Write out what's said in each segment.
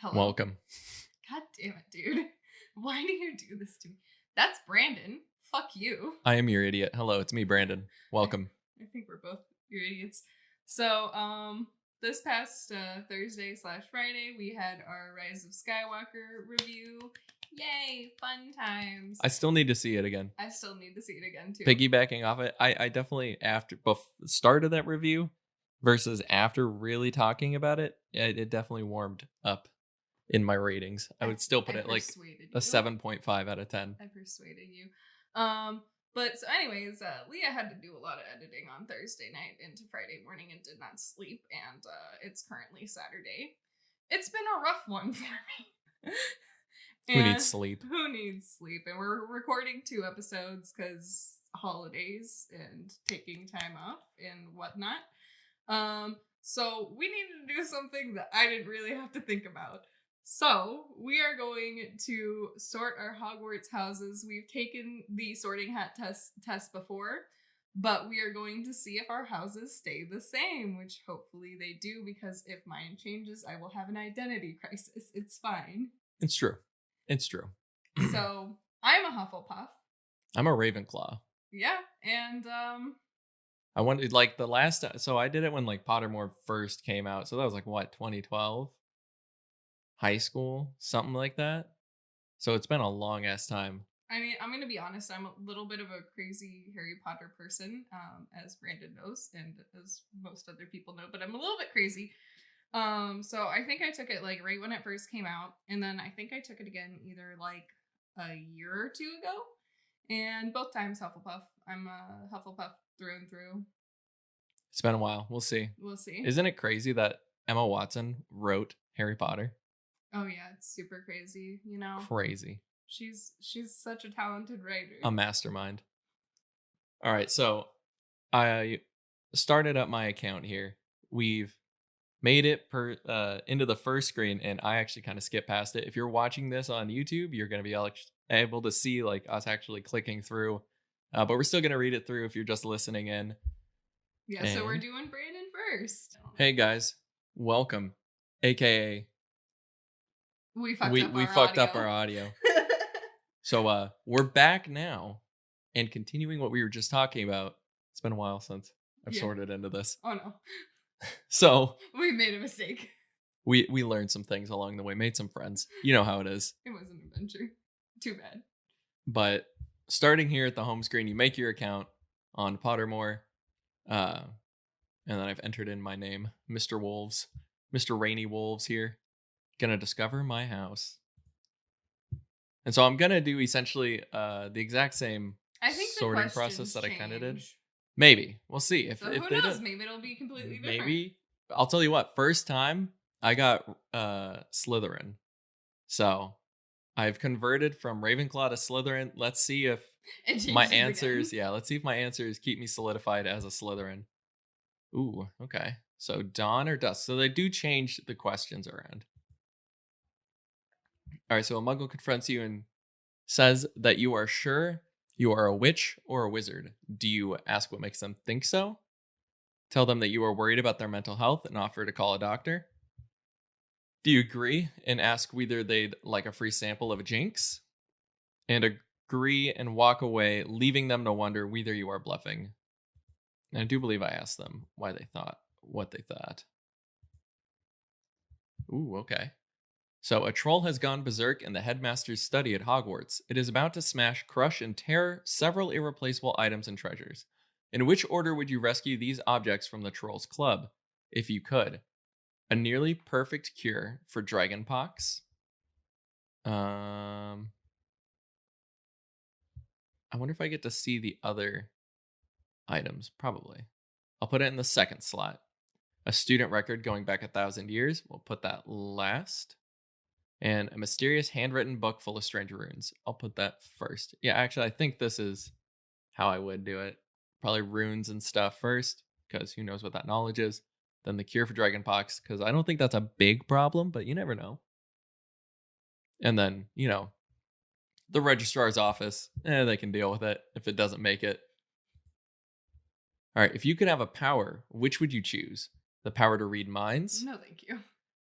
Hello. Welcome. God damn it, dude. Why do you do this to me? That's Brandon. Fuck you. I am your idiot. Hello, it's me, Brandon. Welcome. I think we're both your idiots. So, this past Thursday/Friday, we had our Rise of Skywalker review. Yay, fun times. I still need to see it again. I still need to see it again, too. Piggybacking off it, I definitely, after start of that review versus after really talking about it, it definitely warmed up in my ratings. I would still put it like a 7.5 out of 10. I persuaded you. But so anyways, Leah had to do a lot of editing on Thursday night into Friday morning and did not sleep, and it's currently Saturday. It's been a rough one for me. Who needs sleep? Who needs sleep? And we're recording 2 episodes because holidays and taking time off and whatnot. So we needed to do something that I didn't really have to think about. So we are going to sort our Hogwarts houses. We've taken the sorting hat test before, but we are going to see if our houses stay the same, which hopefully they do, because if mine changes, I will have an identity crisis. It's fine. It's true. It's true. So I'm a Hufflepuff. I'm a Ravenclaw. Yeah, and I wanted like the last. So I did it when like Pottermore first came out. So that was like what, 2012, high school, something like that. So it's been a long ass time. I mean, I'm gonna be honest. I'm a little bit of a crazy Harry Potter person, as Brandon knows, and as most other people know. But I'm a little bit crazy. So I think I took it like right when it first came out, and then I think I took it again either like a year or 2 ago, and both times Hufflepuff. I'm a Hufflepuff through and through. It's been a while. We'll see. We'll see. Isn't it crazy that Emma Watson wrote Harry Potter? Oh yeah, it's super crazy. You know, crazy. She's such a talented writer. A mastermind. All right, so I started up my account here. We've made it into the first screen, and I actually kind of skipped past it. If you're watching this on YouTube, you're going to be able to see like us actually clicking through, but we're still going to read it through if you're just listening in. Yeah, so we're doing Brandon first. Hey guys, welcome, aka we fucked up our audio. So we're back now and continuing what we were just talking about. It's been a while since I've sorted into this. Oh no. So we made a mistake. We learned some things along the way, made some friends. You know how it is. It was an adventure. Too bad. But starting here at the home screen, you make your account on Pottermore. And then I've entered in my name, Mr. Wolves, Mr. Rainy Wolves here. Gonna discover my house. And so I'm gonna do essentially the exact same sorting process that I kind of did. Maybe. We'll see. If who knows? Maybe it'll be completely different. Maybe. I'll tell you what. First time, I got Slytherin. So I've converted from Ravenclaw to Slytherin. Let's see if my answers... again. Yeah, let's see if my answers keep me solidified as a Slytherin. Ooh, okay. So dawn or dusk. So they do change the questions around. All right, so a muggle confronts you and says that you are sure you are a witch or a wizard. Do you ask what makes them think so? Tell them that you are worried about their mental health and offer to call a doctor? Do you agree and ask whether they'd like a free sample of a jinx? And agree and walk away, leaving them to wonder whether you are bluffing. And I do believe I asked them why they thought what they thought. Ooh, okay. So, a troll has gone berserk in the headmaster's study at Hogwarts. It is about to smash, crush, and tear several irreplaceable items and treasures. In which order would you rescue these objects from the troll's club, if you could? A nearly perfect cure for dragonpox. I wonder if I get to see the other items. Probably. I'll put it in the second slot. A student record going back 1,000 years. We'll put that last. And a mysterious handwritten book full of strange runes. I'll put that first. Yeah, actually, I think this is how I would do it. Probably runes and stuff first, because who knows what that knowledge is. Then the cure for dragonpox, because I don't think that's a big problem, but you never know. And then, you know, the registrar's office, they can deal with it if it doesn't make it. All right, if you could have a power, which would you choose? The power to read minds? No, thank you.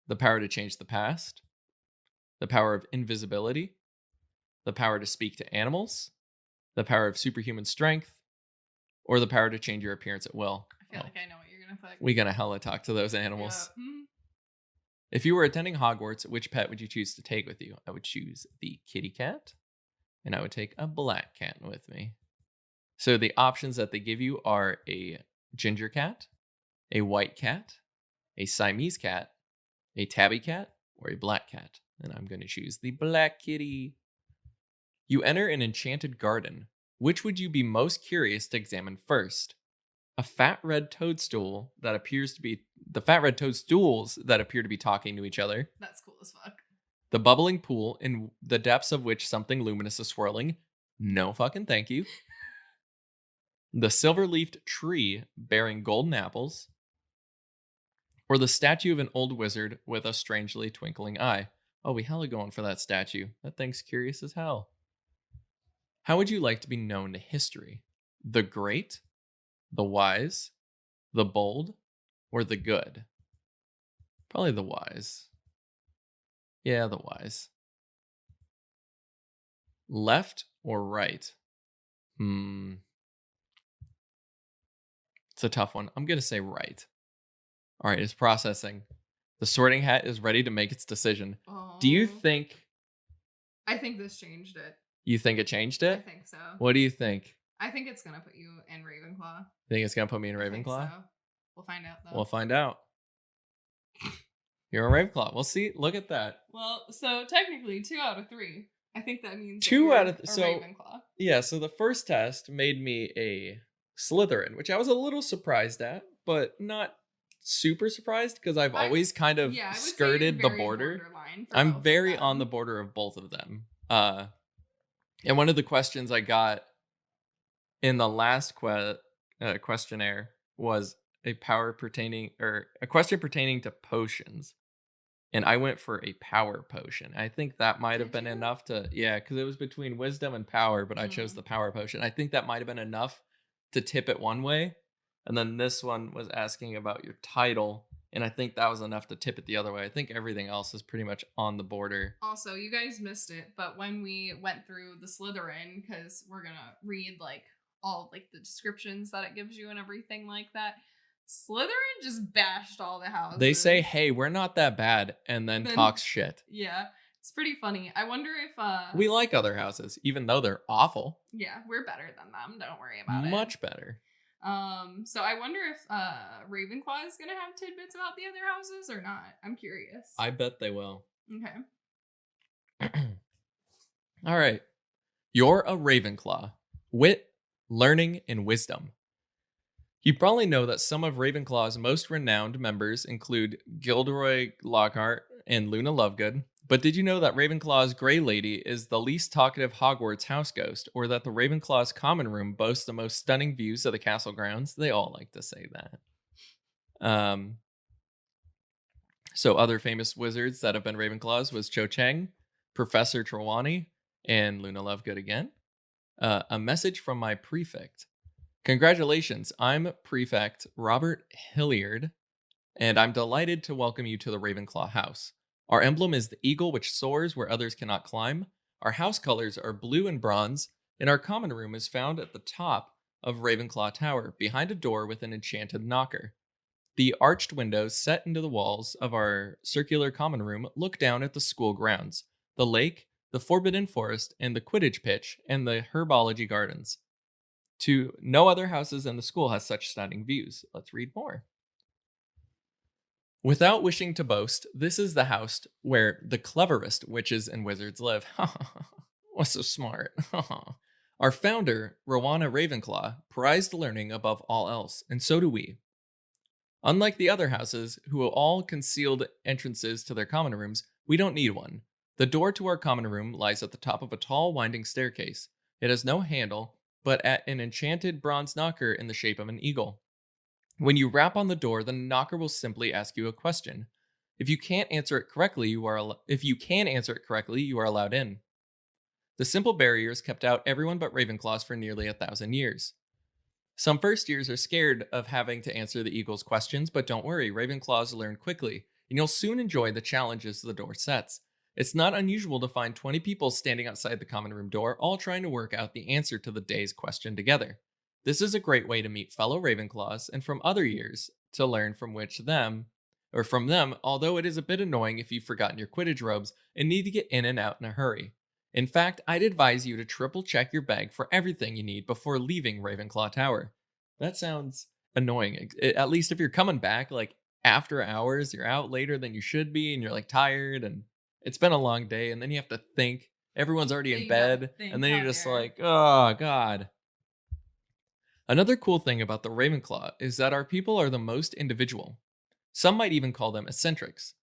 The power to change the past? the power of invisibility, the power to speak to animals, the power of superhuman strength, or the power to change your appearance at will. I feel like I know what you're gonna pick. We gonna hella talk to those animals. Yeah. If you were attending Hogwarts, which pet would you choose to take with you? I would choose the kitty cat, and I would take a black cat with me. So the options that they give you are a ginger cat, a white cat, a Siamese cat, a tabby cat, or a black cat. And I'm going to choose the black kitty. You enter an enchanted garden. Which would you be most curious to examine first? A fat red toadstool that appears to be the fat red toadstools that appear to be talking to each other. That's cool as fuck. The bubbling pool in the depths of which something luminous is swirling. No fucking thank you. The silver-leafed tree bearing golden apples. Or the statue of an old wizard with a strangely twinkling eye. Oh, we hella going for that statue. That thing's curious as hell. How would you like to be known to history? The great, the wise, the bold, or the good? Probably the wise. Yeah, the wise. Left or right? It's a tough one. I'm going to say right. All right, it's processing. The sorting hat is ready to make its decision. Oh. Do you think... I think this changed it. You think it changed it? I think so. What do you think? I think it's going to put you in Ravenclaw. Think it's going to put me in Ravenclaw? I think so. We'll find out, though. We'll find out. You're a Ravenclaw. We'll see. Look at that. Well, so technically 2 out of 3. I think that means 2 out of so Ravenclaw. Yeah, so the first test made me a Slytherin, which I was a little surprised at, but not super surprised because I've always kind of skirted the border. I'm very on the border of both of them. And one of the questions I got in the last questionnaire was a question pertaining to potions. And I went for a power potion. I think that might have been enough to, because it was between wisdom and power, but I chose the power potion. I think that might have been enough to tip it one way. And then this one was asking about your title. And I think that was enough to tip it the other way. I think everything else is pretty much on the border. Also, you guys missed it, but when we went through the Slytherin, because we're going to read like all like the descriptions that it gives you and everything like that, Slytherin just bashed all the houses. They say, hey, we're not that bad, and then talks shit. Yeah, it's pretty funny. I wonder if... we like other houses, even though they're awful. Yeah, we're better than them. Don't worry about it. Much better. So I wonder if Ravenclaw is going to have tidbits about the other houses or not. I'm curious. I bet they will. Okay. All right. You're a Ravenclaw. Wit, learning, and wisdom. You probably know that some of Ravenclaw's most renowned members include Gilderoy Lockhart and Luna Lovegood. But did you know that Ravenclaw's Grey Lady is the least talkative Hogwarts house ghost, or that the Ravenclaw's common room boasts the most stunning views of the castle grounds? They all like to say that. So other famous wizards that have been Ravenclaws was Cho Chang, Professor Trelawney, and Luna Lovegood again. A message from my prefect. Congratulations, I'm Prefect Robert Hilliard, and I'm delighted to welcome you to the Ravenclaw house. Our emblem is the eagle which soars where others cannot climb. Our house colors are blue and bronze, and our common room is found at the top of Ravenclaw Tower, behind a door with an enchanted knocker. The arched windows set into the walls of our circular common room look down at the school grounds, the lake, the Forbidden Forest, and the Quidditch pitch, and the herbology gardens. No other houses in the school has such stunning views. Let's read more. Without wishing to boast, this is the house where the cleverest witches and wizards live. What's so smart? Our founder, Rowena Ravenclaw, prized learning above all else, and so do we. Unlike the other houses, who all concealed entrances to their common rooms, we don't need one. The door to our common room lies at the top of a tall, winding staircase. It has no handle, but at an enchanted bronze knocker in the shape of an eagle. When you rap on the door, the knocker will simply ask you a question. If you can't answer it correctly, you are allowed in. The simple barriers kept out everyone but Ravenclaws for nearly 1,000 years. Some first years are scared of having to answer the eagle's questions, but don't worry, Ravenclaws learn quickly, and you'll soon enjoy the challenges the door sets. It's not unusual to find 20 people standing outside the common room door, all trying to work out the answer to the day's question together. This is a great way to meet fellow Ravenclaws and from other years to learn from them, although it is a bit annoying if you've forgotten your Quidditch robes and need to get in and out in a hurry. In fact, I'd advise you to triple check your bag for everything you need before leaving Ravenclaw Tower. That sounds annoying. At least if you're coming back like after hours, you're out later than you should be and you're like tired and it's been a long day and then you have to think. Everyone's already in bed and then you're just like, oh God. Another cool thing about the Ravenclaw is that our people are the most individual. Some might even call them eccentrics.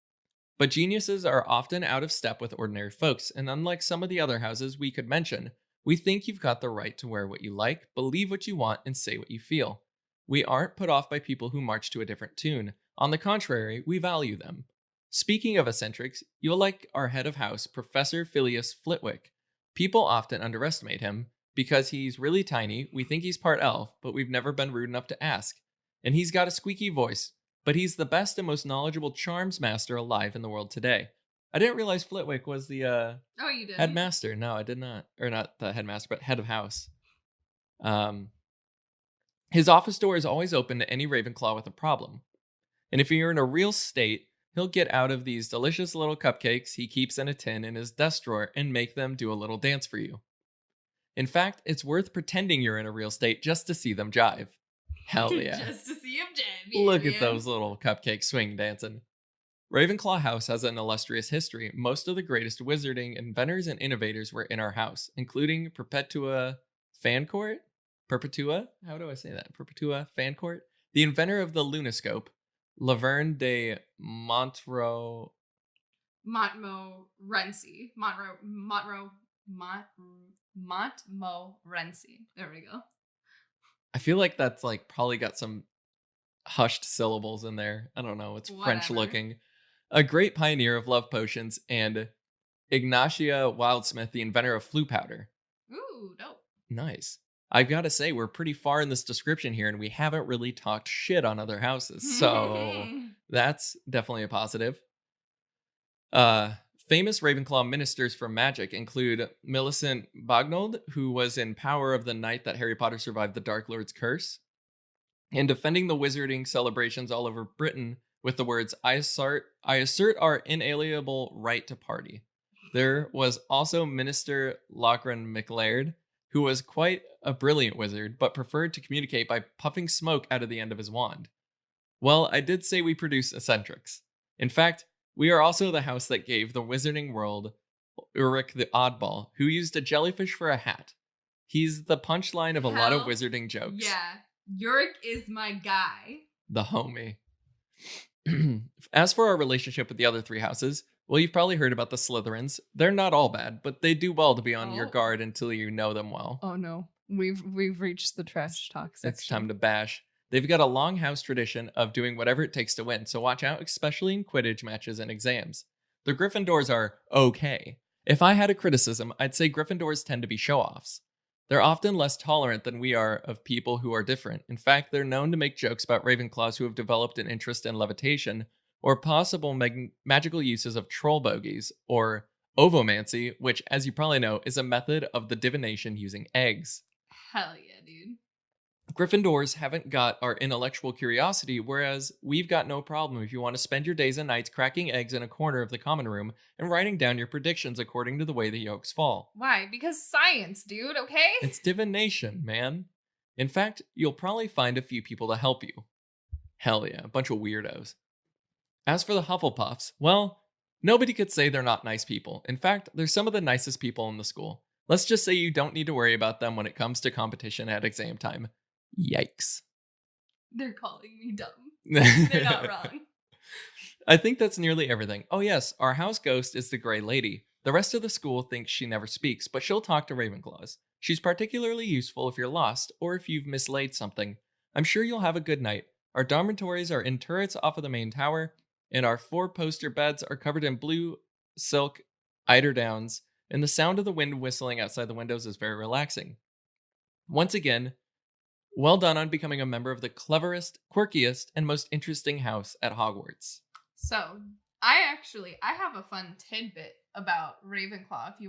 But geniuses are often out of step with ordinary folks, and unlike some of the other houses we could mention, we think you've got the right to wear what you like, believe what you want, and say what you feel. We aren't put off by people who march to a different tune. On the contrary, we value them. Speaking of eccentrics, you'll like our head of house, Professor Phileas Flitwick. People often underestimate him. Because he's really tiny, we think he's part elf, but we've never been rude enough to ask. And he's got a squeaky voice, but he's the best and most knowledgeable charms master alive in the world today. I didn't realize Flitwick was the Oh, you did? headmaster. No, I did not. Or not the headmaster, but head of house. His office door is always open to any Ravenclaw with a problem. And if you're in a real state, he'll get out of these delicious little cupcakes he keeps in a tin in his desk drawer and make them do a little dance for you. In fact, it's worth pretending you're in a real state just to see them jive. Hell yeah. Just to see him jive. Yeah, Look at those little cupcake swing dancing. Ravenclaw House has an illustrious history. Most of the greatest wizarding inventors and innovators were in our house, including Perpetua Fancourt? Perpetua? How do I say that? Perpetua Fancourt? The inventor of the lunoscope, Laverne de Montmorency. Montmorency. There we go. I feel like that's like probably got some hushed syllables in there. I don't know. It's French looking. A great pioneer of love potions, and Ignatia Wildsmith, the inventor of flu powder. Ooh, dope. Nice. I've got to say, we're pretty far in this description here, and we haven't really talked shit on other houses. So that's definitely a positive. Famous Ravenclaw ministers for magic include Millicent Bagnold, who was in power of the night that Harry Potter survived the Dark Lord's curse, and defending the wizarding celebrations all over Britain with the words, I assert our inalienable right to party. There was also Minister Lachlan McLaird, who was quite a brilliant wizard, but preferred to communicate by puffing smoke out of the end of his wand. Well, I did say we produce eccentrics. In fact, we are also the house that gave the wizarding world Ulrich the Oddball, who used a jellyfish for a hat. He's the punchline of a lot of wizarding jokes. Yeah, Ulrich is my guy. The homie. As for our relationship with the other three houses, well, you've probably heard about the Slytherins. They're not all bad, but they do well to be on your guard until you know them well. Oh no, we've reached the trash talk section. It's time to bash. They've got a long house tradition of doing whatever it takes to win, so watch out, especially in Quidditch matches and exams. The Gryffindors are okay. If I had a criticism, I'd say Gryffindors tend to be show-offs. They're often less tolerant than we are of people who are different. In fact, they're known to make jokes about Ravenclaws who have developed an interest in levitation, or possible magical uses of troll bogies, or ovomancy, which, as you probably know, is a method of the divination using eggs. Hell yeah, dude. Gryffindors haven't got our intellectual curiosity, whereas we've got no problem if you want to spend your days and nights cracking eggs in a corner of the common room and writing down your predictions according to the way the yolks fall. Why? Because science, dude, okay? It's divination, man. In fact, you'll probably find a few people to help you. Hell yeah, a bunch of weirdos. As for the Hufflepuffs, well, nobody could say they're not nice people. In fact, they're some of the nicest people in the school. Let's just say you don't need to worry about them when it comes to competition at exam time. Yikes. They're calling me dumb. They're not wrong. I think that's nearly everything. Oh yes, our house ghost is the Grey Lady. The rest of the school thinks she never speaks, but she'll talk to Ravenclaws. She's particularly useful if you're lost, or if you've mislaid something. I'm sure you'll have a good night. Our dormitories are in turrets off of the main tower, and our 4-poster beds are covered in blue silk eiderdowns, and the sound of the wind whistling outside the windows is very relaxing. Once again, well done on becoming a member of the cleverest, quirkiest, and most interesting house at Hogwarts. So, I have a fun tidbit about Ravenclaw if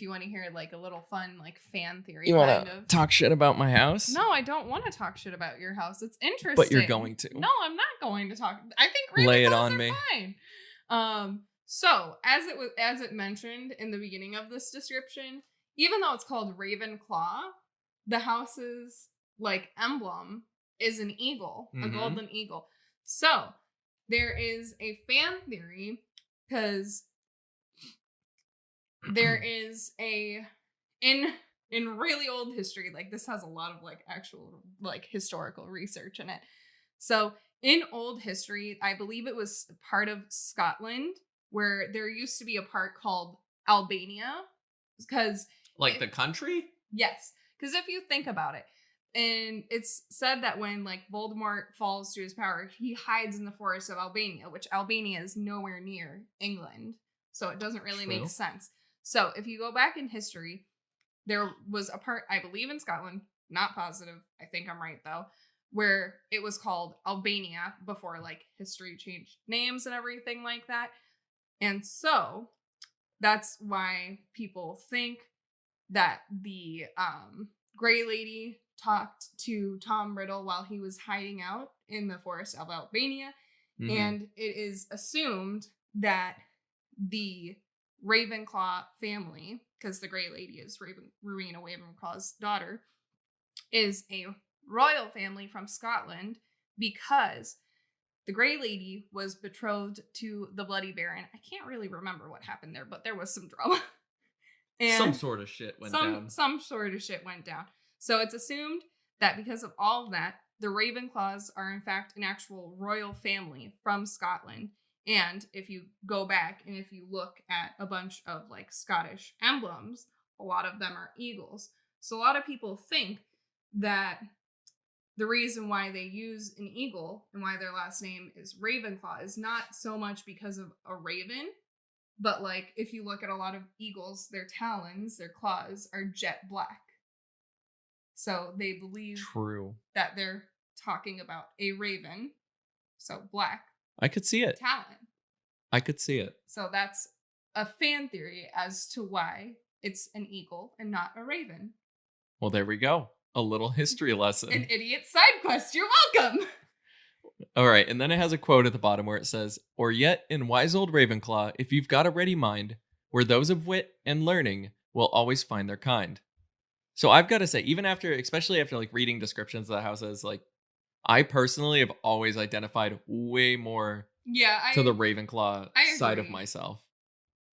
you want to hear like a little fun like fan theory You kind want to of. talk shit about my house? No, I don't want to talk shit about your house. It's interesting. But you're going to. No, I'm not going to talk. I think Lay it Ravenclaws on are me. fine. So as it mentioned in the beginning of this description, even though it's called Ravenclaw, the house's like emblem is an eagle, a golden eagle. So there is a fan theory because there is in really old history, like this has a lot of like actual like historical research in it. So in old history, I believe it was part of Scotland where there used to be a part called Albania because Like the country? Yes, because if you think about it, and it's said that when like Voldemort falls to his power, he hides in the forest of Albania, which Albania is nowhere near England, so it doesn't really make sense. So if you go back in history, there was a part, I believe in Scotland, not positive, I think I'm right though, where it was called Albania before like history changed names and everything like that. And so that's why people think that the Grey Lady talked to Tom Riddle while he was hiding out in the forest of Albania. And it is assumed that the Ravenclaw family, because the Grey Lady is Rowena Ravenclaw's daughter, is a royal family from Scotland because the Grey Lady was betrothed to the Bloody Baron. I can't really remember what happened there, but there was some drama. And some sort of shit went down. Some sort of shit went down. So it's assumed that because of all of that, the Ravenclaws are in fact an actual royal family from Scotland. And if you go back and if you look at a bunch of like Scottish emblems, a lot of them are eagles. So a lot of people think that the reason why they use an eagle and why their last name is Ravenclaw is not so much because of a raven, but like if you look at a lot of eagles, their talons, their claws are jet black. So they believe that they're talking about a raven. So black. I could see it. Talon. I could see it. So that's a fan theory as to why it's an eagle and not a raven. Well, there we go. A little history lesson. An idiot side quest. You're welcome. All right. And then it has a quote at the bottom where it says, "Or yet in wise old Ravenclaw, if you've got a ready mind, where those of wit and learning will always find their kind." So I've got to say, even after, especially after like reading descriptions of the houses, like I personally have always identified way more to the Ravenclaw side of myself.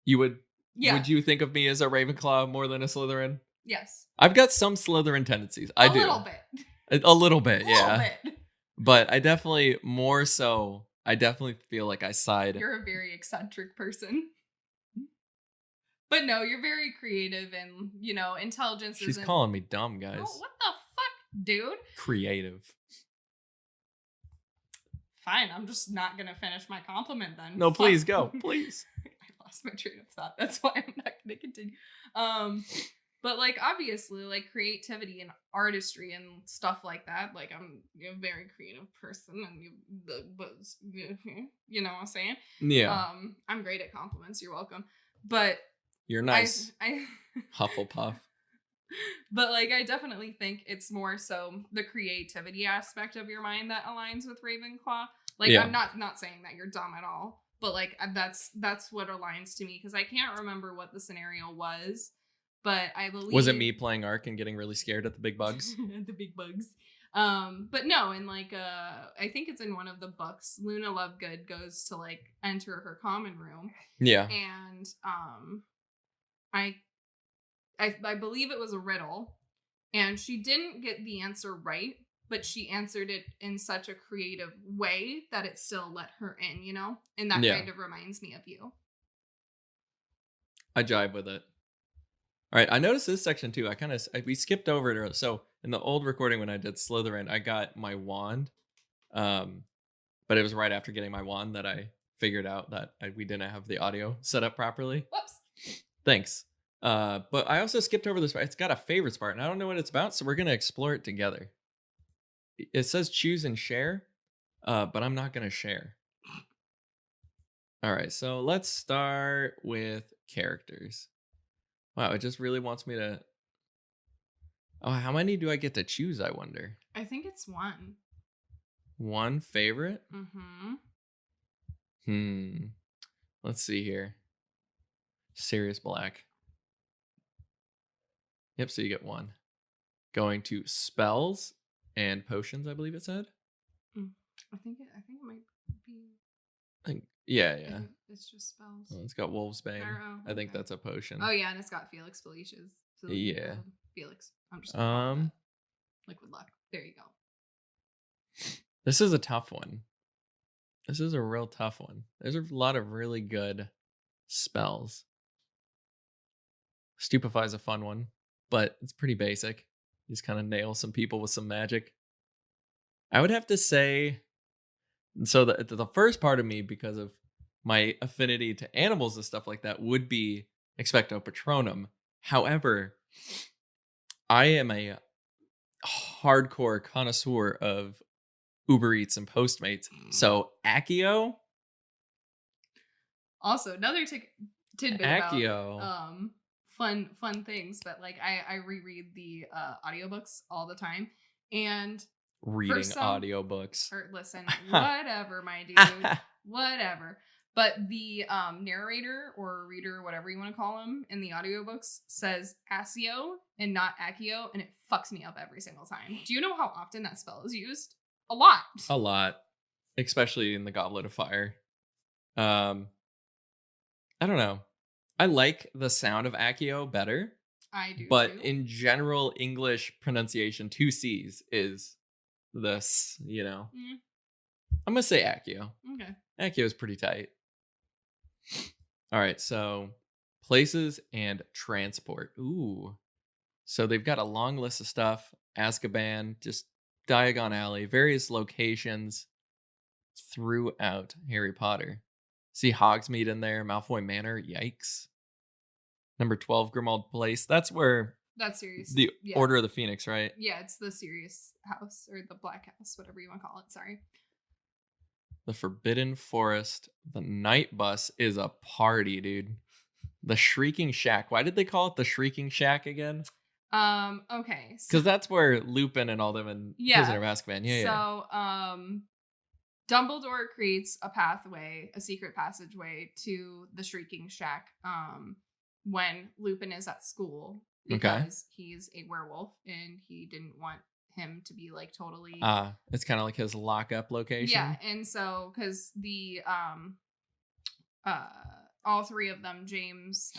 You would, would you think of me as a Ravenclaw more than a Slytherin? Yes. I've got some Slytherin tendencies. I do. A little bit. A little bit, yeah. A little bit. But I definitely, more so, I definitely feel like I side. You're a very eccentric person. But no, you're very creative and, you know, intelligence She's calling me dumb, guys. Oh, what the fuck, dude? Creative. Fine, I'm just not going to finish my compliment then. No, please go. Please. I lost my train of thought. That's why I'm not going to continue. But like obviously like creativity and artistry and stuff like that, like I'm a very creative person and you know what I'm saying? Yeah. I'm great at compliments. You're welcome. But you're nice. I Hufflepuff. But like I definitely think it's more so the creativity aspect of your mind that aligns with Ravenclaw. Like I'm not saying that you're dumb at all, but like that's what aligns to me because I can't remember what the scenario was. But I believe... Was it me playing Ark and getting really scared at the big bugs? The big bugs. But no, and like I think it's in one of the books, Luna Lovegood goes to like enter her common room. Yeah. And I believe it was a riddle. And she didn't get the answer right, but she answered it in such a creative way that it still let her in, you know? And that kind of reminds me of you. I jive with it. All right, I noticed this section too. We skipped over it earlier. So in the old recording when I did Slytherin, I got my wand, but it was right after getting my wand that I figured out that we didn't have the audio set up properly. Whoops. Thanks. But I also skipped over this part. It's got a favorites part, and I don't know what it's about, so we're gonna explore it together. It says choose and share, but I'm not gonna share. All right, so let's start with characters. Wow, it just really wants me to. Oh, how many do I get to choose? I wonder. I think it's one. One favorite? Mm-hmm. Let's see here. Sirius Black. Yep, so you get one. Going to spells and potions, I believe it said. I think it might be. Yeah, yeah. It's just spells. Oh, it's got Wolf's Bane. I think Okay. that's a potion. Oh yeah, and it's got Felix Felicia's. Yeah. Felix. I'm just gonna call it that. Liquid luck. There you go. This is a tough one. This is a real tough one. There's a lot of really good spells. Stupefy is a fun one, but it's pretty basic. You just kind of nail some people with some magic. I would have to say, so the first part of me, because of my affinity to animals and stuff like that, would be Expecto Patronum. However, I am a hardcore connoisseur of Uber Eats and Postmates. So Accio. Also, another tidbit Accio. about fun things, but like I reread the audiobooks all the time, and reading audiobooks. Or listen, whatever, my dude, whatever. But the narrator or reader, whatever you want to call him, in the audiobooks says Accio and not Accio, and it fucks me up every single time. Do you know how often that spell is used? A lot. A lot. Especially in the Goblet of Fire. I don't know. I like the sound of Accio better. I do but too. in general English pronunciation, 2 C's is this, I'm gonna say Accio. Okay. Accio is pretty tight. All right, so places and transport. Ooh. So they've got a long list of stuff. Azkaban, just Diagon Alley, various locations throughout Harry Potter. See Hogsmeade in there, Malfoy Manor, yikes. Number 12, Grimmauld Place. That's where... That's Sirius. The Order of the Phoenix, right? Yeah, it's the Sirius house, or the Black House, whatever you want to call it, sorry. The Forbidden Forest. The Night Bus is a party, dude. The Shrieking Shack. Why did they call it the Shrieking Shack again? Okay. Because that's where Lupin and all them in Prisoner of Azkaban. So, Dumbledore creates a pathway, a secret passageway to the Shrieking Shack, when Lupin is at school, because he's a werewolf and he didn't want him to be like totally. It's kind of like his lockup location. Yeah, and so because the all three of them, James,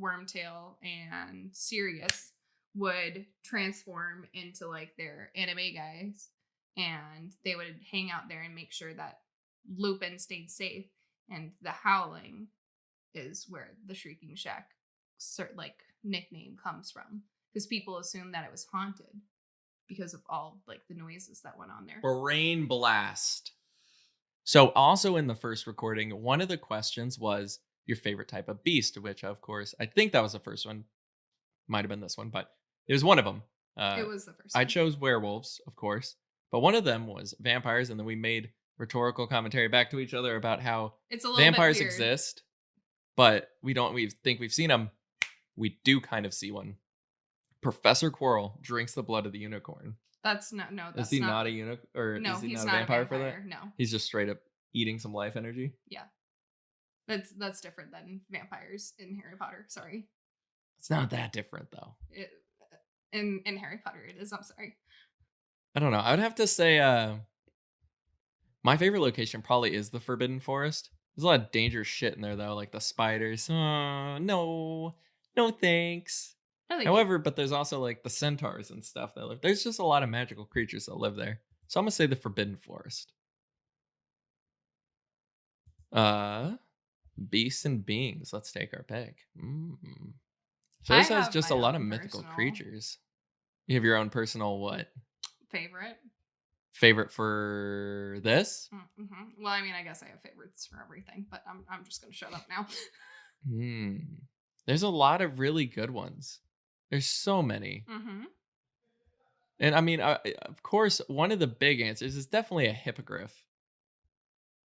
Wormtail, and Sirius, would transform into like their anime guys, and they would hang out there and make sure that Lupin stayed safe. And the Howling is where the Shrieking Shack like nickname comes from, because people assumed that it was haunted because of all like the noises that went on there. Brain blast. So also in the first recording, one of the questions was your favorite type of beast, which of course, I think that was the first one. Might have been this one, but it was one of them. It was the first one. I chose werewolves, of course, but one of them was vampires, and then we made rhetorical commentary back to each other about how it's a little vampires bit weird. exist, but we think we've seen them. We do kind of see one. Professor Quirrell drinks the blood of the unicorn. That's not. Is he not a unicorn? Or no, is he he's not a vampire for that? No, he's just straight up eating some life energy. Yeah, that's different than vampires in Harry Potter. Sorry, it's not that different though. In Harry Potter, it is. I'm sorry. I don't know. I would have to say, my favorite location probably is the Forbidden Forest. There's a lot of dangerous shit in there though, like the spiders. No thanks. However, but there's also like the centaurs and stuff that live. There's just a lot of magical creatures that live there. So I'm gonna say the Forbidden Forest. Beasts and beings. Let's take our pick. So this has just a lot of mythical creatures. You have your own personal what? Favorite for this? Mm-hmm. Well, I mean, I guess I have favorites for everything, but I'm just gonna shut up now. There's a lot of really good ones. There's so many. Mm-hmm. And I mean, of course, one of the big answers is definitely a hippogriff.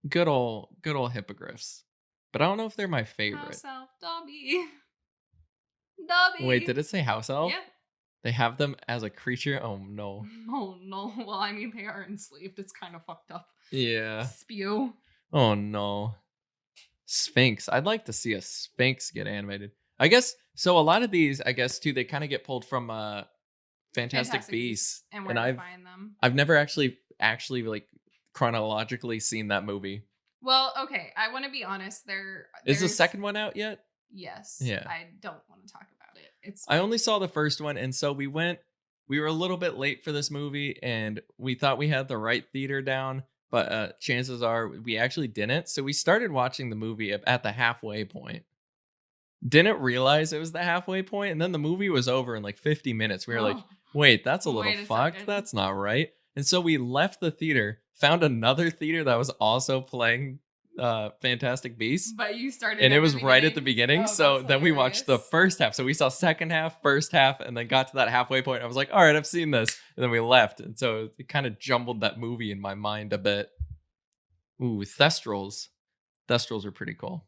Good old hippogriffs. But I don't know if they're my favorite. House elf Dobby. Dobby. Wait, did it say house elf? Yeah. They have them as a creature? Oh no. Oh no. Well, I mean, they are enslaved. It's kind of fucked up. Yeah. Spew. Oh no. Sphinx. I'd like to see a Sphinx get animated. I guess so. A lot of these, I guess, too, they kind of get pulled from Fantastic Beasts, and where to find them. I've never actually like chronologically seen that movie. Well, okay. I want to be honest. Is the second one out yet? Yes. Yeah. I don't want to talk about it. I only saw the first one, and so we were a little bit late for this movie, and we thought we had the right theater down, but chances are we actually didn't. So we started watching the movie at the halfway point. Didn't realize it was the halfway point, and then the movie was over in like 50 minutes. We were like, wait, that's a little fucked. Second. That's not right. And so we left the theater, found another theater that was also playing Fantastic Beasts. But you started and it was right at the beginning. Oh, so then we watched the first half. So we saw second half, first half, and then got to that halfway point. I was like, all right, I've seen this. And then we left. And so it kind of jumbled that movie in my mind a bit. Ooh, Thestrals. Thestrals are pretty cool.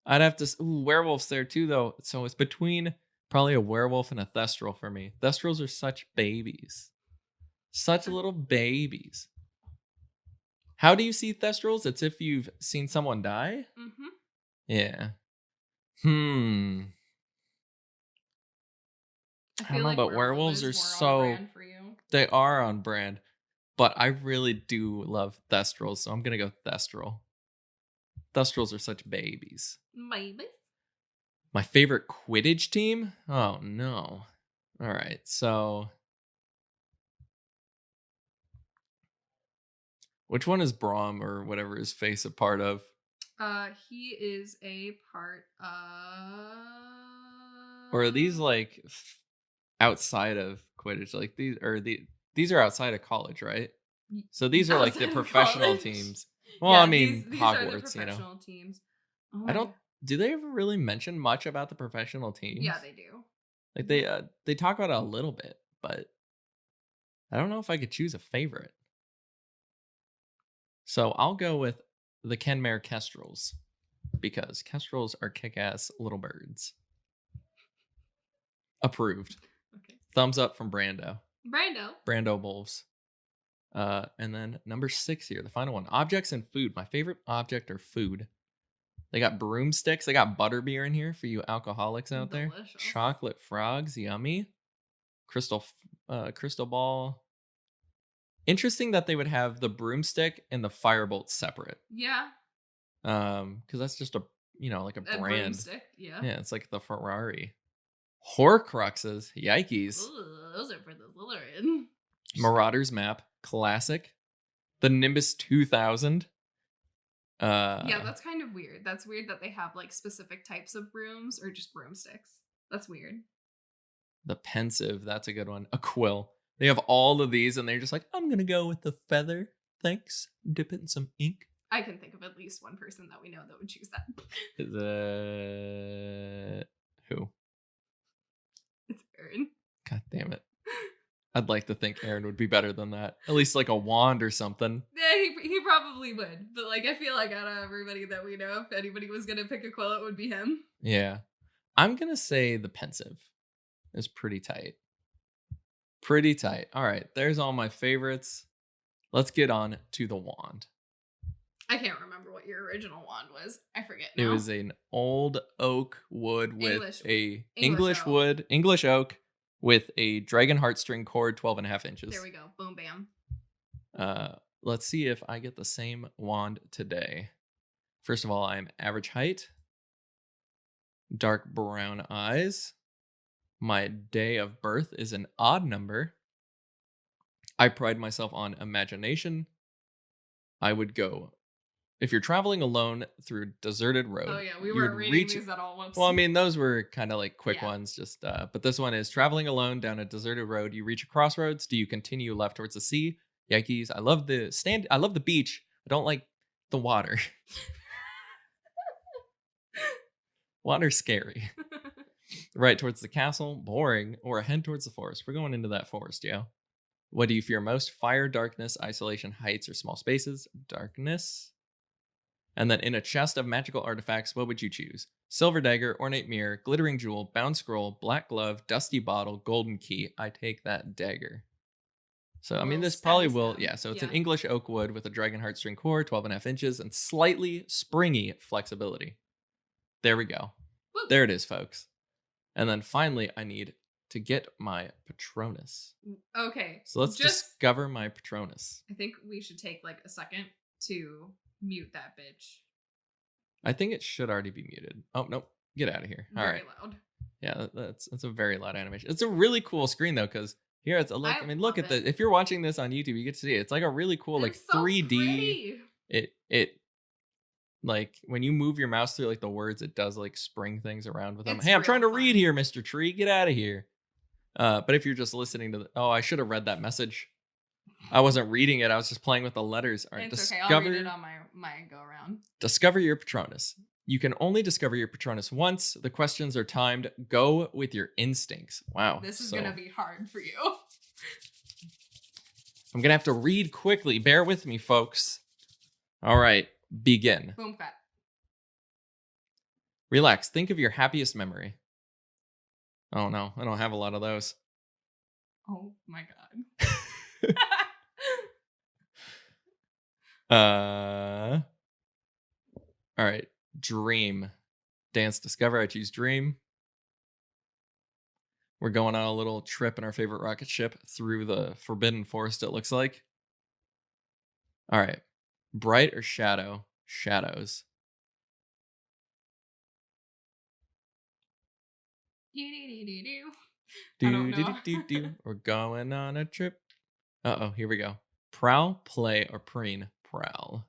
I'd have to... Ooh, werewolves there too, though. So it's between probably a werewolf and a Thestral for me. Thestrals are such babies. Such little babies. How do you see Thestrals? It's if you've seen someone die? Mm-hmm. Yeah. I don't know, but werewolves are so... They are on brand. But I really do love Thestrals, so I'm going to go Thestral. Thestrals are such babies. Babies? My favorite Quidditch team? Oh, no. All right, so... Which one is Braum or whatever his face a part of? He is a part of... Or are these like outside of Quidditch? Like these are outside of college, right? So these are like the professional teams. Well, yeah, I mean, these Hogwarts, are the professional teams. Oh I don't. Do they ever really mention much about the professional teams? Yeah, they do. Like they talk about it a little bit, but I don't know if I could choose a favorite. So I'll go with the Kenmare Kestrels because Kestrels are kick-ass little birds. Approved. Okay. Thumbs up from Brando. Brando Wolves. And then number 6 here, the final one. Objects and food. My favorite object or food. They got broomsticks. They got butterbeer in here for you alcoholics out there. Chocolate frogs, yummy. Crystal ball. Interesting that they would have the broomstick and the firebolt separate. Yeah. Because that's just a like a brand. Broomstick, yeah. Yeah, it's like the Ferrari. Horcruxes, yikes. Ooh, those are for the Slytherin. Marauders map, classic. The Nimbus 2000. Yeah, that's kind of weird. That's weird that they have like specific types of brooms or just broomsticks. That's weird. The Pensive, that's a good one. A quill. They have all of these and they're just like, I'm gonna go with the feather. Thanks. Dip it in some ink. I can think of at least one person that we know that would choose that. Is it who? It's Aaron. God damn it. I'd like to think Aaron would be better than that. At least like a wand or something. Yeah, he probably would. But like I feel like out of everybody that we know, if anybody was gonna pick a quill, it would be him. Yeah. I'm gonna say the Pensive is pretty tight. Pretty tight. All right, there's all my favorites. Let's get on to the wand. I can't remember what your original wand was. I forget now. It was an old oak wood with English oak with a dragon heartstring cord, 12.5 inches. There we go. Boom, bam. Let's see if I get the same wand today. First of all, I'm average height, dark brown eyes. My day of birth is an odd number. I pride myself on imagination. I would go... If you're traveling alone through a deserted road... Oh, yeah. We weren't reading these at all. Whoops. Well, I mean, those were kind of like quick ones. Just, but this one is traveling alone down a deserted road. You reach a crossroads. Do you continue left towards the sea? Yikes. I love the beach. I don't like the water. Water's scary. Right towards the castle, boring, or head towards the forest. We're going into that forest, yeah. What do you fear most? Fire, darkness, isolation, heights, or small spaces? Darkness. And then in a chest of magical artifacts, what would you choose? Silver dagger, ornate mirror, glittering jewel, bound scroll, black glove, dusty bottle, golden key. I take that dagger. So, A I mean, little this probably stabby will, stab. yeah. So it's an Yeah. English oak wood with a dragon heartstring core, 12.5 inches, and slightly springy flexibility. There we go. Woo. There it is, folks. And then finally, I need to get my Patronus. Okay. So let's discover my Patronus. I think we should take like a second to mute that bitch. I think it should already be muted. Oh, nope. Get out of here. All Very right. loud. Yeah, that's a very loud animation. It's a really cool screen though, because here it's a look. I mean, look at it. the. If you're watching this on YouTube, you get to see it. It's like a really cool, like It's so 3D. pretty. It like when you move your mouse through like the words, it does like spring things around with them. It's Hey, I'm trying to real read fun. here, Mr. Tree. Get out of here. But if you're just listening to I should have read that message. I wasn't reading it. I was just playing with the letters. All right, It's okay. I'll read it on my go around. Discover your Patronus. You can only discover your Patronus once. The questions are timed. Go with your instincts. Wow. This is gonna be hard for you. I'm gonna have to read quickly. Bear with me, folks. All right, begin. Boom clap. Relax. Think of your happiest memory. Oh no, I don't have a lot of those. Oh my god. All right. Dream. Dance Discover. I choose Dream. We're going on a little trip in our favorite rocket ship through the Forbidden Forest, it looks like. All right. Bright or shadow? Shadows. I don't know. We're going on a trip. Uh-oh, here we go. Prowl, play, or preen? Prowl.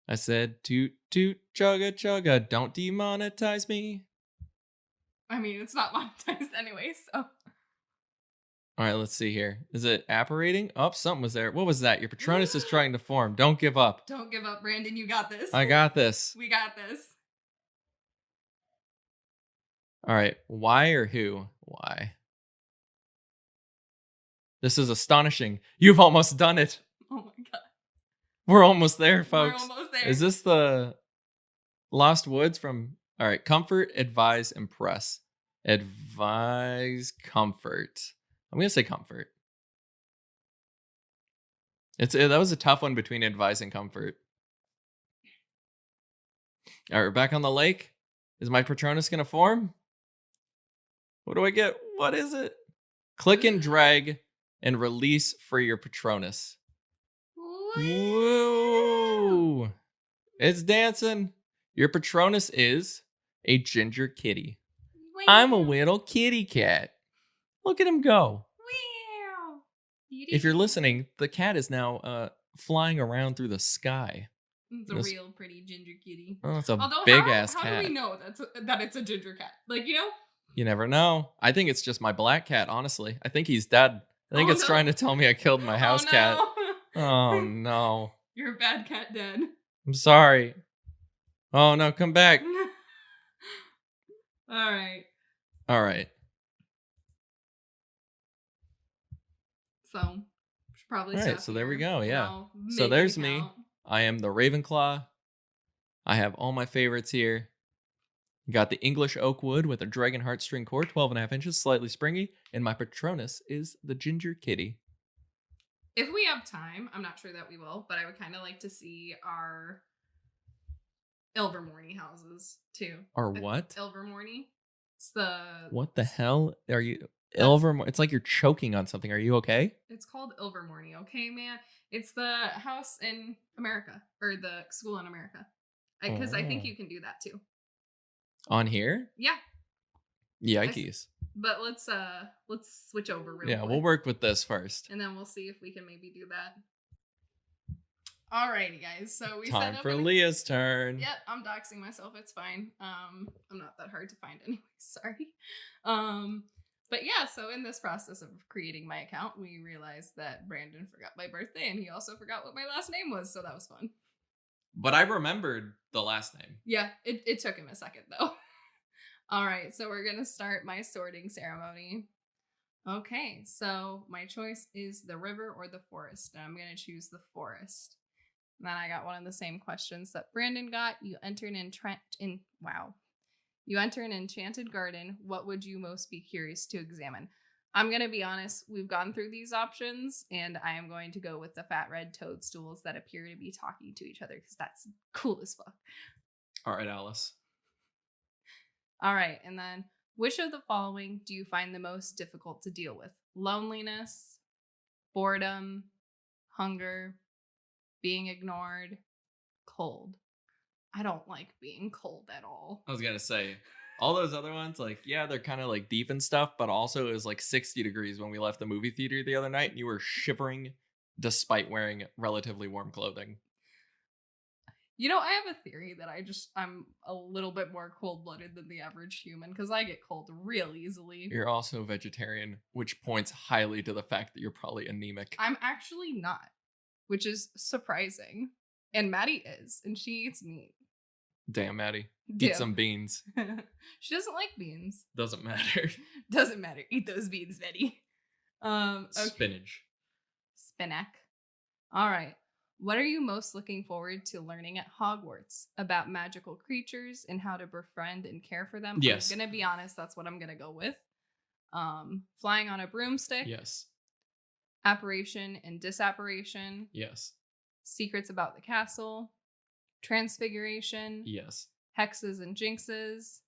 I said toot toot chugga chugga, don't demonetize me. I mean, it's not monetized anyway, so. All right, let's see here. Is it apparating? Oh, something was there. What was that? Your Patronus is trying to form. Don't give up. Don't give up, Brandon. You got this. I got this. We got this. All right. Why or who? Why? This is astonishing. You've almost done it. Oh my god. We're almost there, folks. We're almost there. Is this the Lost Woods from... All right. Comfort, advise, impress. Advise, comfort. I'm going to say comfort. That was a tough one between advise and comfort. All right, we're back on the lake. Is my Patronus going to form? What do I get? What is it? Click and drag and release for your Patronus. Whoa! It's dancing. Your Patronus is a ginger kitty. I'm a little kitty cat. Look at him go. If you're listening, the cat is now flying around through the sky. It's a real pretty ginger kitty. Oh, it's a big-ass cat. How do we know that it's a ginger cat? Like, you know? You never know. I think it's just my black cat, honestly. I think he's dead. I think it's trying to tell me I killed my house cat. Oh, no. You're a bad cat dead. I'm sorry. Oh, no, come back. All right. All right. So, should probably All stop right, so there we here. go, yeah. Well, So there's me. I am the Ravenclaw. I have all my favorites here. Got the English oak wood with a dragon heartstring core, 12.5 inches, slightly springy. And my Patronus is the ginger kitty. If we have time, I'm not sure that we will, but I would kind of like to see our Ilvermorny houses too. Or what? Ilvermorny. It's the... What the hell are you... Ilvermorny? It's like you're choking on something. Are you okay? It's called Ilvermorny, okay, man? It's the house in America, or the school in America. Because I think you can do that too. On here? Yeah. Yikes. But let's switch over real quick. We'll work with this first. And then we'll see if we can maybe do that. Alrighty, guys. So we Time set up for Leah's turn. Yep, I'm doxing myself. It's fine. I'm not that hard to find anyway. Sorry. But yeah, so in this process of creating my account, we realized that Brandon forgot my birthday and he also forgot what my last name was, so that was fun. But I remembered the last name. Yeah, it took him a second though. All right, so we're gonna start my sorting ceremony. Okay, so my choice is the river or the forest, and I'm gonna choose the forest. And then I got one of the same questions that Brandon got. You enter an enchanted garden. What would you most be curious to examine? I'm going to be honest. We've gone through these options, and I am going to go with the fat red toadstools that appear to be talking to each other because that's cool as fuck. All right, Alice. All right. And then which of the following do you find the most difficult to deal with? Loneliness, boredom, hunger, being ignored, cold. I don't like being cold at all. I was going to say, all those other ones, like, yeah, they're kind of like deep and stuff, but also it was like 60 degrees when we left the movie theater the other night, and you were shivering despite wearing relatively warm clothing. You know, I have a theory that I'm a little bit more cold-blooded than the average human because I get cold real easily. You're also a vegetarian, which points highly to the fact that you're probably anemic. I'm actually not, which is surprising. And Maddie is, and she eats meat. Damn, Maddie. Damn. Eat some beans. She doesn't like beans. Doesn't matter. Doesn't matter. Eat those beans, Maddie. Okay. Spinach. Spinac. All right. What are you most looking forward to learning at Hogwarts? About magical creatures and how to befriend and care for them? Yes. I'm going to be honest, that's what I'm going to go with. Flying on a broomstick. Yes. Apparition and disapparition. Yes. Secrets about the castle. Transfiguration. Yes. Hexes and jinxes.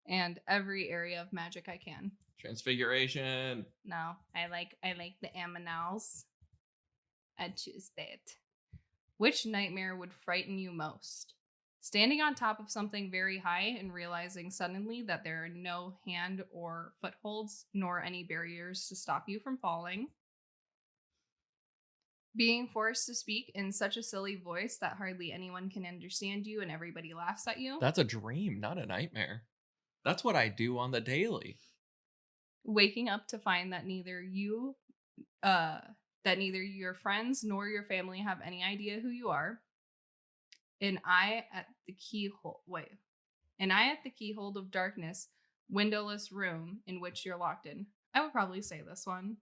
And every area of magic I can. Transfiguration. No, I like the aminals. I'd choose that. Which nightmare would frighten you most? Standing on top of something very high and realizing suddenly that there are no hand or footholds nor any barriers to stop you from falling. Being forced to speak in such a silly voice that hardly anyone can understand you and everybody laughs at you. That's a dream, not a nightmare. That's what I do on the daily. Waking up to find that neither your friends nor your family have any idea who you are. An eye at the keyhole of darkness, windowless room in which you're locked in. I would probably say this one.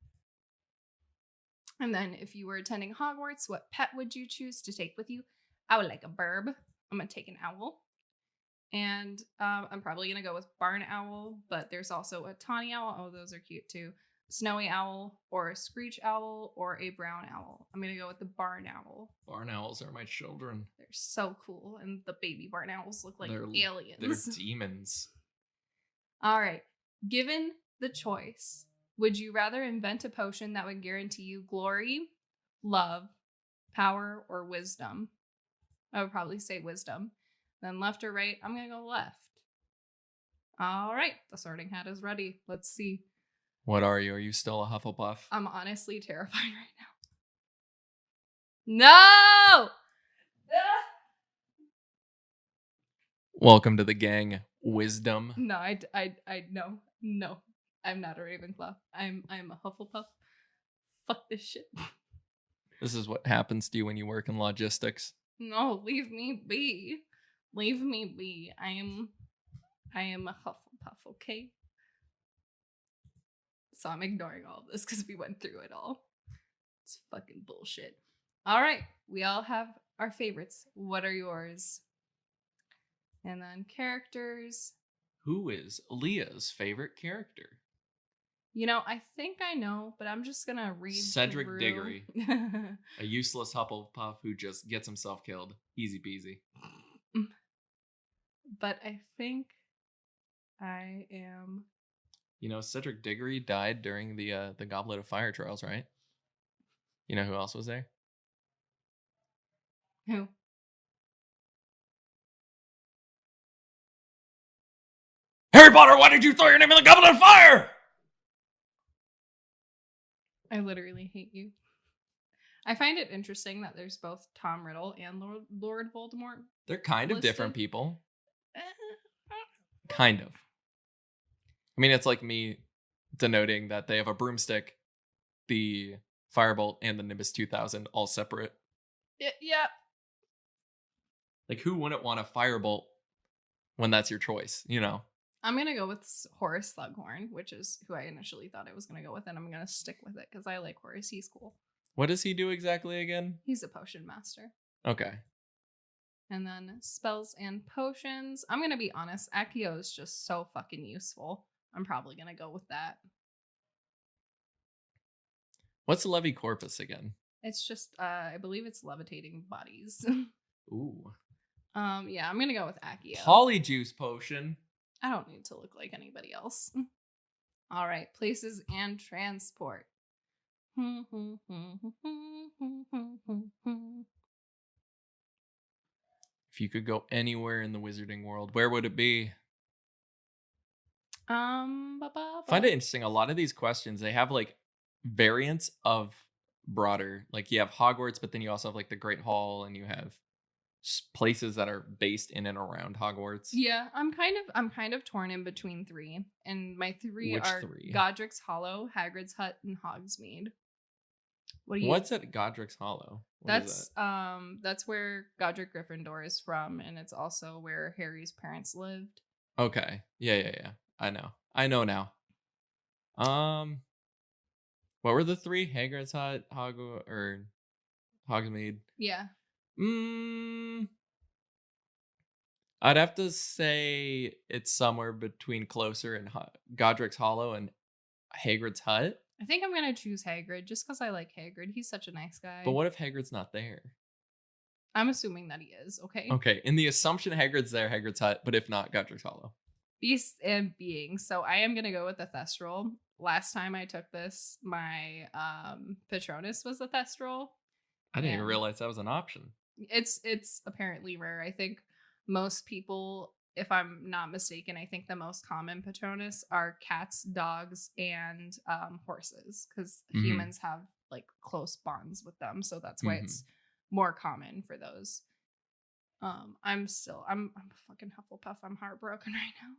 And then if you were attending Hogwarts, what pet would you choose to take with you? I would like a burb. I'm going to take an owl. And I'm probably going to go with barn owl, but there's also a tawny owl. Oh, those are cute too. Snowy owl or a screech owl or a brown owl. I'm going to go with the barn owl. Barn owls are my children. They're so cool. And the baby barn owls look like aliens. They're demons. All right. Given the choice, would you rather invent a potion that would guarantee you glory, love, power, or wisdom? I would probably say wisdom. Then left or right? I'm going to go left. All right. The sorting hat is ready. Let's see. What are you? Are you still a Hufflepuff? I'm honestly terrified right now. No! Welcome to the gang. Wisdom. No, no. I'm not a Ravenclaw. I'm a Hufflepuff. Fuck this shit. This is what happens to you when you work in logistics. No, leave me be. Leave me be. I am a Hufflepuff, okay? So I'm ignoring all of this because we went through it all. It's fucking bullshit. All right. We all have our favorites. What are yours? And then characters. Who is Leah's favorite character? You know, I think I know, but I'm just going to read Cedric through. Diggory. A useless Hufflepuff who just gets himself killed. Easy peasy. But I think I am... You know, Cedric Diggory died during the Goblet of Fire trials, right? You know who else was there? Who? Harry Potter, why did you throw your name in the Goblet of Fire? I literally hate you. I find it interesting that there's both Tom Riddle and Lord Voldemort. They're kind of listed. different people. Kind of. I mean, it's like me denoting that they have a broomstick, the Firebolt, and the Nimbus 2000 all separate. Yeah. Like, who wouldn't want a Firebolt when that's your choice, you know? I'm going to go with Horace Slughorn, which is who I initially thought I was going to go with, and I'm going to stick with it because I like Horace. He's cool. What does he do exactly again? He's a potion master. Okay. And then spells and potions. I'm going to be honest. Accio is just so fucking useful. I'm probably going to go with that. What's Levi Corpus again? It's just, I believe it's levitating bodies. Ooh. Yeah, I'm going to go with Accio. Polyjuice potion. I don't need to look like anybody else. All right. Places and transport. If you could go anywhere in the wizarding world, where would it be? Find it interesting. A lot of these questions, they have like variants of broader. Like you have Hogwarts, but then you also have like the Great Hall, and you have places that are based in and around Hogwarts. Yeah, I'm kind of torn in between three, and my three Which are three? Godric's Hollow, Hagrid's Hut, and Hogsmeade. What's at Godric's Hollow? That's where Godric Gryffindor is from, and it's also where Harry's parents lived. Okay. Yeah. I know now. What were the three? Hagrid's Hut, Hogsmeade. Yeah. I'd have to say it's somewhere between closer and Godric's Hollow and Hagrid's Hut. I think I'm gonna choose Hagrid just because I like Hagrid. He's such a nice guy. But what if Hagrid's not there? I'm assuming that he is. Okay. Okay. In the assumption Hagrid's there, Hagrid's Hut. But if not, Godric's Hollow. Beasts and beings. So I am gonna go with the Thestral. Last time I took this, my Patronus was a Thestral. I didn't even realize that was an option. It's apparently rare. I think most people, if I'm not mistaken, I think the most common Patronus are cats, dogs, and horses, because humans have like close bonds with them, so that's why it's more common for those. I'm a fucking Hufflepuff. I'm heartbroken right now.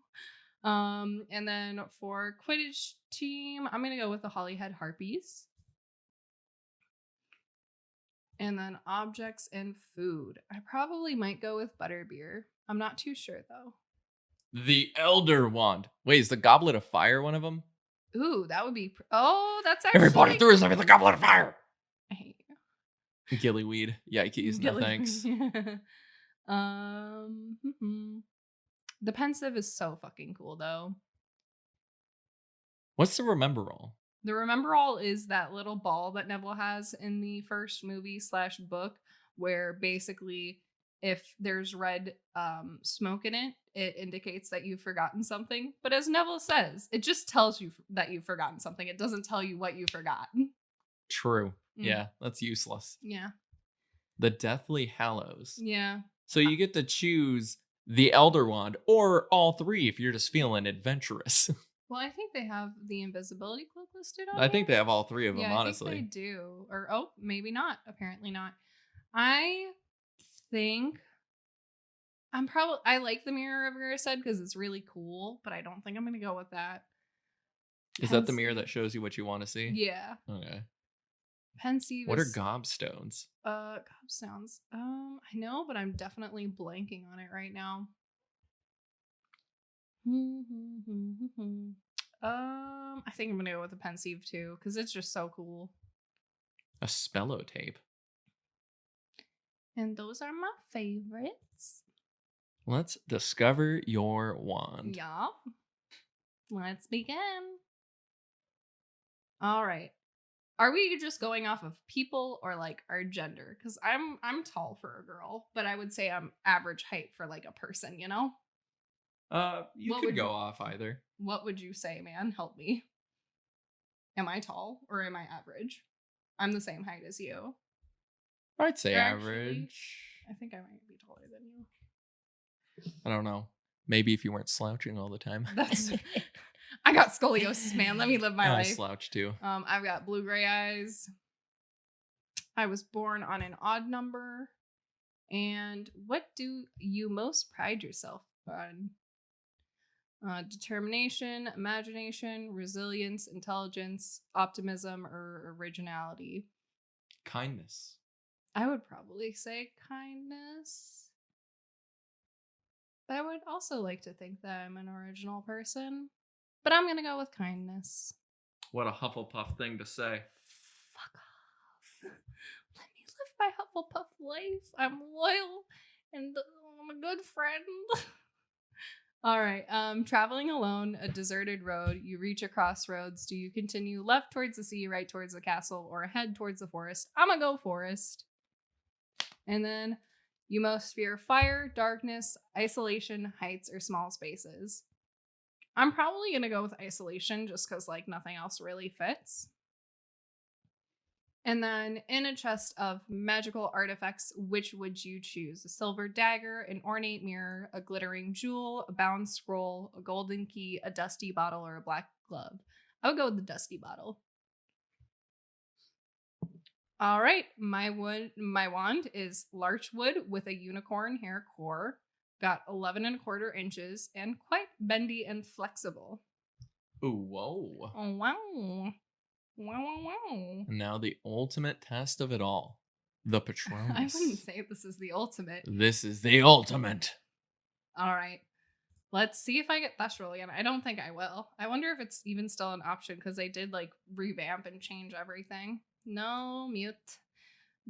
And then for Quidditch team, I'm gonna go with the Holyhead Harpies. And then objects and food. I probably might go with butterbeer. I'm not too sure though. The Elder Wand. Wait, is the Goblet of Fire one of them? Ooh, that would be. Oh, that's actually. Everybody threw something the Goblet of Fire. I hate you. Gillyweed. Yikes. No thanks. The pensive is so fucking cool though. What's the Remember All? The Remember All is that little ball that Neville has in the first movie / book, where basically if there's red smoke in it, it indicates that you've forgotten something. But as Neville says, it just tells you that you've forgotten something. It doesn't tell you what you forgot. True. Yeah, that's useless. Yeah. The Deathly Hallows. Yeah. So you get to choose the Elder Wand or all three if you're just feeling adventurous. Well, I think they have the invisibility cloak listed on I think they have all three of them, honestly. I think they do. Or, maybe not. Apparently not. I think I like the Mirror of Erised because it's really cool, but I don't think I'm going to go with that. Is that the mirror that shows you what you want to see? Yeah. Okay. Pensive. What are gobstones? Gobstones. I know, but I'm definitely blanking on it right now. I think I'm gonna go with the pensive too, because it's just so cool. A spellotape. And those are my favorites. Let's discover your wand. Yeah. Let's begin. All right. Are we just going off of people or like our gender? Because I'm tall for a girl, but I would say I'm average height for like a person, you know? You could go off either. What would you say, man? Help me. Am I tall or am I average? I'm the same height as you. I'd say average. I think I might be taller than you. I don't know. Maybe if you weren't slouching all the time. I got scoliosis, man. Let me live my life. I slouch too. I've got blue-gray eyes. I was born on an odd number. And what do you most pride yourself on? Determination, imagination, resilience, intelligence, optimism, or originality? Kindness. I would probably say kindness. But I would also like to think that I'm an original person. But I'm going to go with kindness. What a Hufflepuff thing to say. Fuck off. Let me live my Hufflepuff life. I'm loyal and I'm a good friend. All right. Traveling alone, a deserted road. You reach a crossroads. Do you continue left towards the sea, right towards the castle, or head towards the forest? I'm gonna go forest. And then you most fear fire, darkness, isolation, heights, or small spaces. I'm probably gonna go with isolation just because like nothing else really fits. And then in a chest of magical artifacts, which would you choose? A silver dagger, an ornate mirror, a glittering jewel, a bound scroll, a golden key, a dusty bottle, or a black glove? I would go with the dusty bottle. All right, my wand is larchwood with a unicorn hair core. Got 11 1/4 inches and quite bendy and flexible. Ooh, whoa. Oh, wow. Wow. Now the ultimate test of it all. The Patronus. I wouldn't say this is the ultimate. This is the ultimate. All right. Let's see if I get Thestral again. I don't think I will. I wonder if it's even still an option because they did like revamp and change everything. No, mute.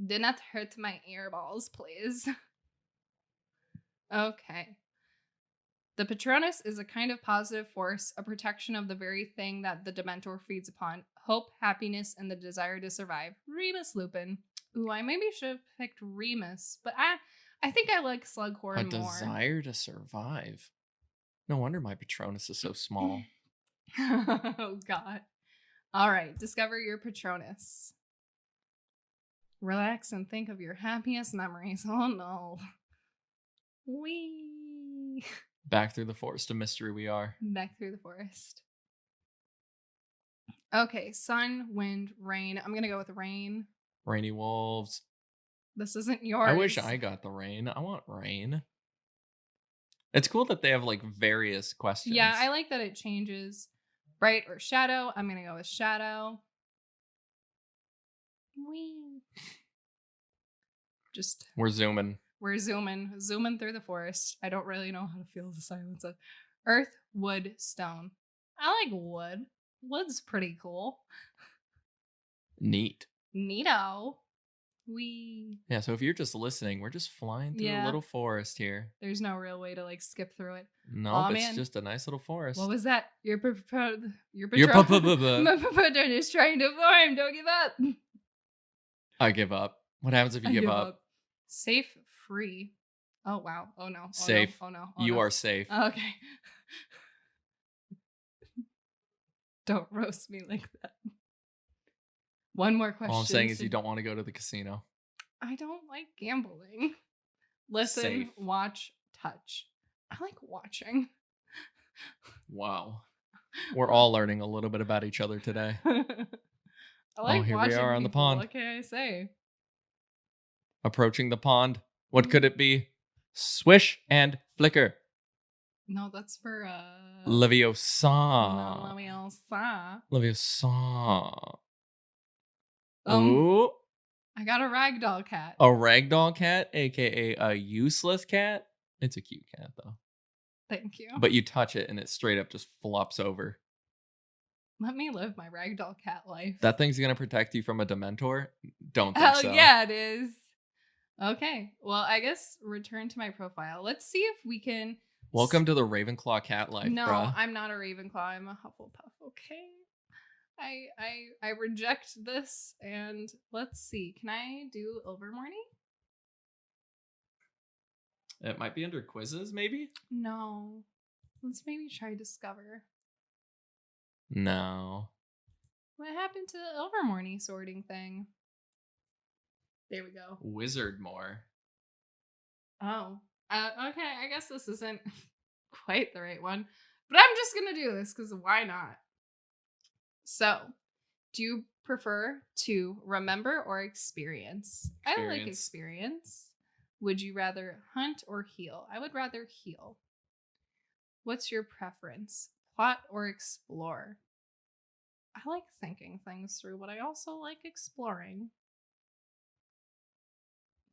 Do not hurt my earballs, please. Okay. The Patronus is a kind of positive force, a protection of the very thing that the Dementor feeds upon. Hope, happiness, and the desire to survive. Remus Lupin. Ooh, I maybe should have picked Remus, but I think I like Slughorn A more. desire to survive. No wonder my Patronus is so small. Oh, God. All right, discover your Patronus. Relax and think of your happiest memories. Oh, no. Whee! Back through the forest of mystery we are. Back through the forest. Okay, sun, wind, rain. I'm gonna go with rain. Rainy wolves. This isn't yours. I wish I got the rain. I want rain. It's cool that they have like various questions. Yeah, I like that it changes. Bright or shadow. I'm gonna go with shadow. Whee! We're zooming. We're zooming through the forest. I don't really know how to feel the silence of earth, wood, stone. I like wood. Wood's pretty cool. Neat. Neato. Wee. Yeah, so if you're just listening, we're just flying through a little forest here. There's no real way to like skip through it. No, it's just a nice little forest. What was that? Your Patronus is trying to form. Don't give up. I give up. What happens if you give up? Safe, free. Oh, wow. Oh, no. Oh, safe. No. Oh, no. You are safe. Okay. Don't roast me like that. One more question. All I'm saying is you don't want to go to the casino. I don't like gambling. Listen, Safe. watch, touch. I like watching. Wow. We're all learning a little bit about each other today. I like here watching we are on the people. pond. What can I say? Approaching the pond. What could it be? Swish and flicker. No, that's for Leviosa. No, Leviosa. Leviosa. Ooh. I got a ragdoll cat. A ragdoll cat, aka a useless cat. It's a cute cat though. Thank you. But you touch it and it straight up just flops over. Let me live my ragdoll cat life. That thing's gonna protect you from a Dementor? Don't think Hell so. yeah, it is. Okay. Well, I guess return to my profile. Let's see if we can. Welcome to the Ravenclaw cat life, No, bruh. I'm not a Ravenclaw. I'm a Hufflepuff. Okay. I reject this, and let's see. Can I do Overmorning? It might be under quizzes, maybe? No. Let's maybe try Discover. No. What happened to the Overmorning sorting thing? There we go. Wizard more. Oh. Okay, I guess this isn't quite the right one. But I'm just going to do this because why not? So, do you prefer to remember or experience? I like experience. Would you rather hunt or heal? I would rather heal. What's your preference? Plot or explore? I like thinking things through, but I also like exploring.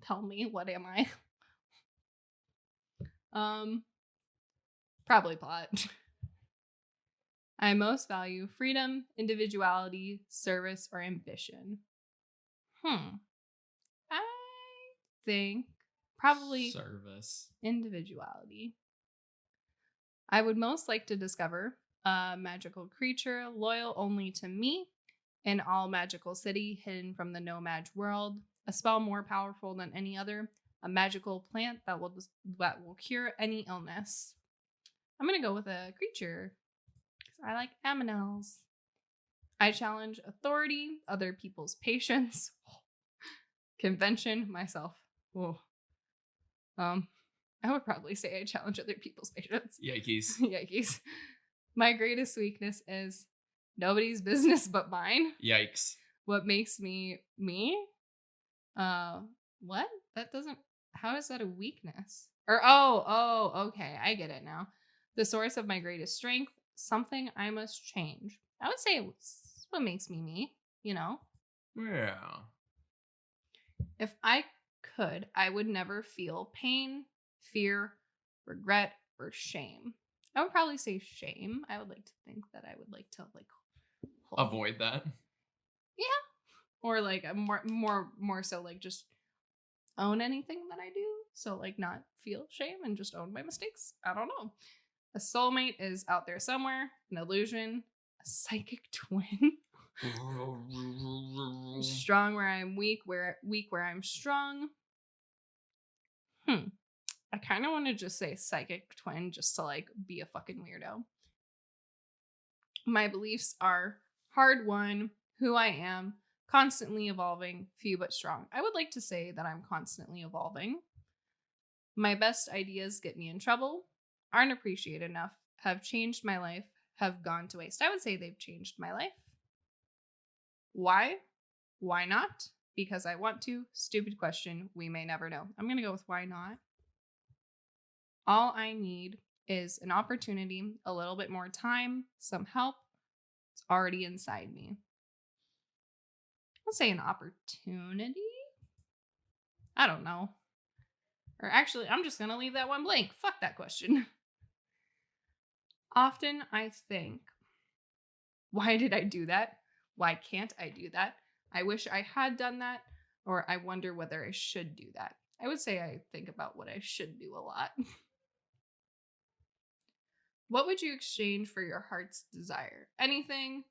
Tell me, what am I? Probably plot. I most value freedom, individuality, service, or ambition. think probably Service. individuality. I would most like to discover a magical creature loyal only to me, an all magical city hidden from the no mag world, a spell more powerful than any other, a magical plant that will cure any illness. I'm gonna go with a creature. I like aminals. I challenge authority, other people's patience, convention, myself. Whoa. I would probably say I challenge other people's patience. Yikes. Yikes. My greatest weakness is nobody's business but mine. Yikes. What makes me me? What? That doesn't. How is that a weakness? Or okay, I get it now. The source of my greatest strength, something I must change. I would say it's what makes me me. You know. Yeah. If I could, I would never feel pain, fear, regret, or shame. I would probably say shame. I would like to think that I would like to avoid that. Yeah. Or like more so like just own anything that I do. So like not feel shame and just own my mistakes. I don't know. A soulmate is out there somewhere, an illusion, a psychic twin. Strong where I'm weak, weak where I'm strong. I kind of want to just say psychic twin just to like be a fucking weirdo. My beliefs are hard won, who I am, constantly evolving, few but strong. I would like to say that I'm constantly evolving. My best ideas get me in trouble, aren't appreciated enough, have changed my life, have gone to waste. I would say they've changed my life. Why? Why not? Because I want to. Stupid question. We may never know. I'm going to go with why not. All I need is an opportunity, a little bit more time, some help. It's already inside me. I'll say an opportunity. I don't know. Or actually, I'm just going to leave that one blank. Fuck that question. Often I think, why did I do that? Why can't I do that? I wish I had done that, or I wonder whether I should do that. I would say I think about what I should do a lot. What would you exchange for your heart's desire? Anything,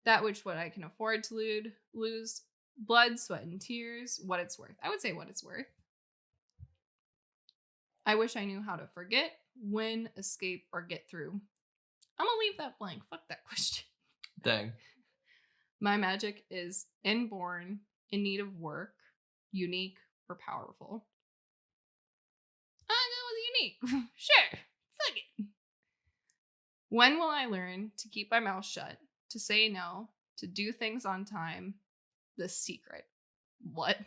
that which what I can afford to lose, blood, sweat, and tears, what it's worth. I would say what it's worth. I wish I knew how to forget, win, escape, or get through. I'm gonna leave that blank. Fuck that question. Dang. My magic is inborn, in need of work, unique, or powerful. I'll go with unique. Sure. Fuck it. When will I learn to keep my mouth shut, to say no, to do things on time? The secret. What?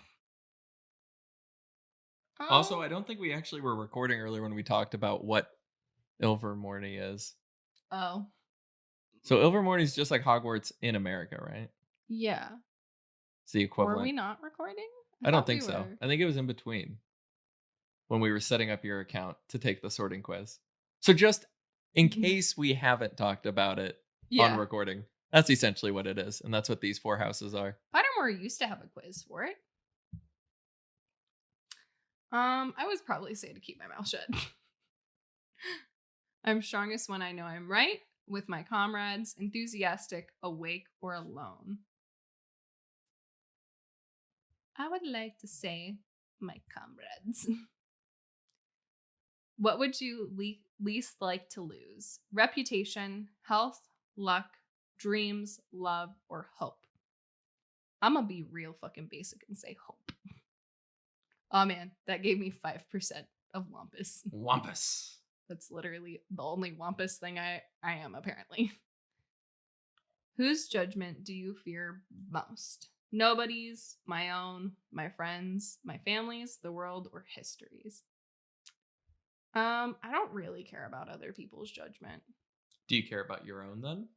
Also, I don't think we actually were recording earlier when we talked about what Ilvermorny is. Oh. So Ilvermorny is just like Hogwarts in America, right? Yeah. It's the equivalent. Were we not recording? I don't think so. I think it was in between when we were setting up your account to take the sorting quiz. So just in case we haven't talked about it on recording, that's essentially what it is. And that's what these 4 houses are. Pottermore used to have a quiz for it. I would probably say to keep my mouth shut. I'm strongest when I know I'm right, with my comrades, enthusiastic, awake, or alone. I would like to say my comrades. What would you least like to lose? Reputation, health, luck, dreams, love, or hope? I'm gonna be real fucking basic and say hope. Oh man, that gave me 5% of Wampus. Wampus. That's literally the only Wampus thing I am, apparently. Whose judgment do you fear most? Nobody's, my own, my friends, my family's, the world, or history's? I don't really care about other people's judgment. Do you care about your own then?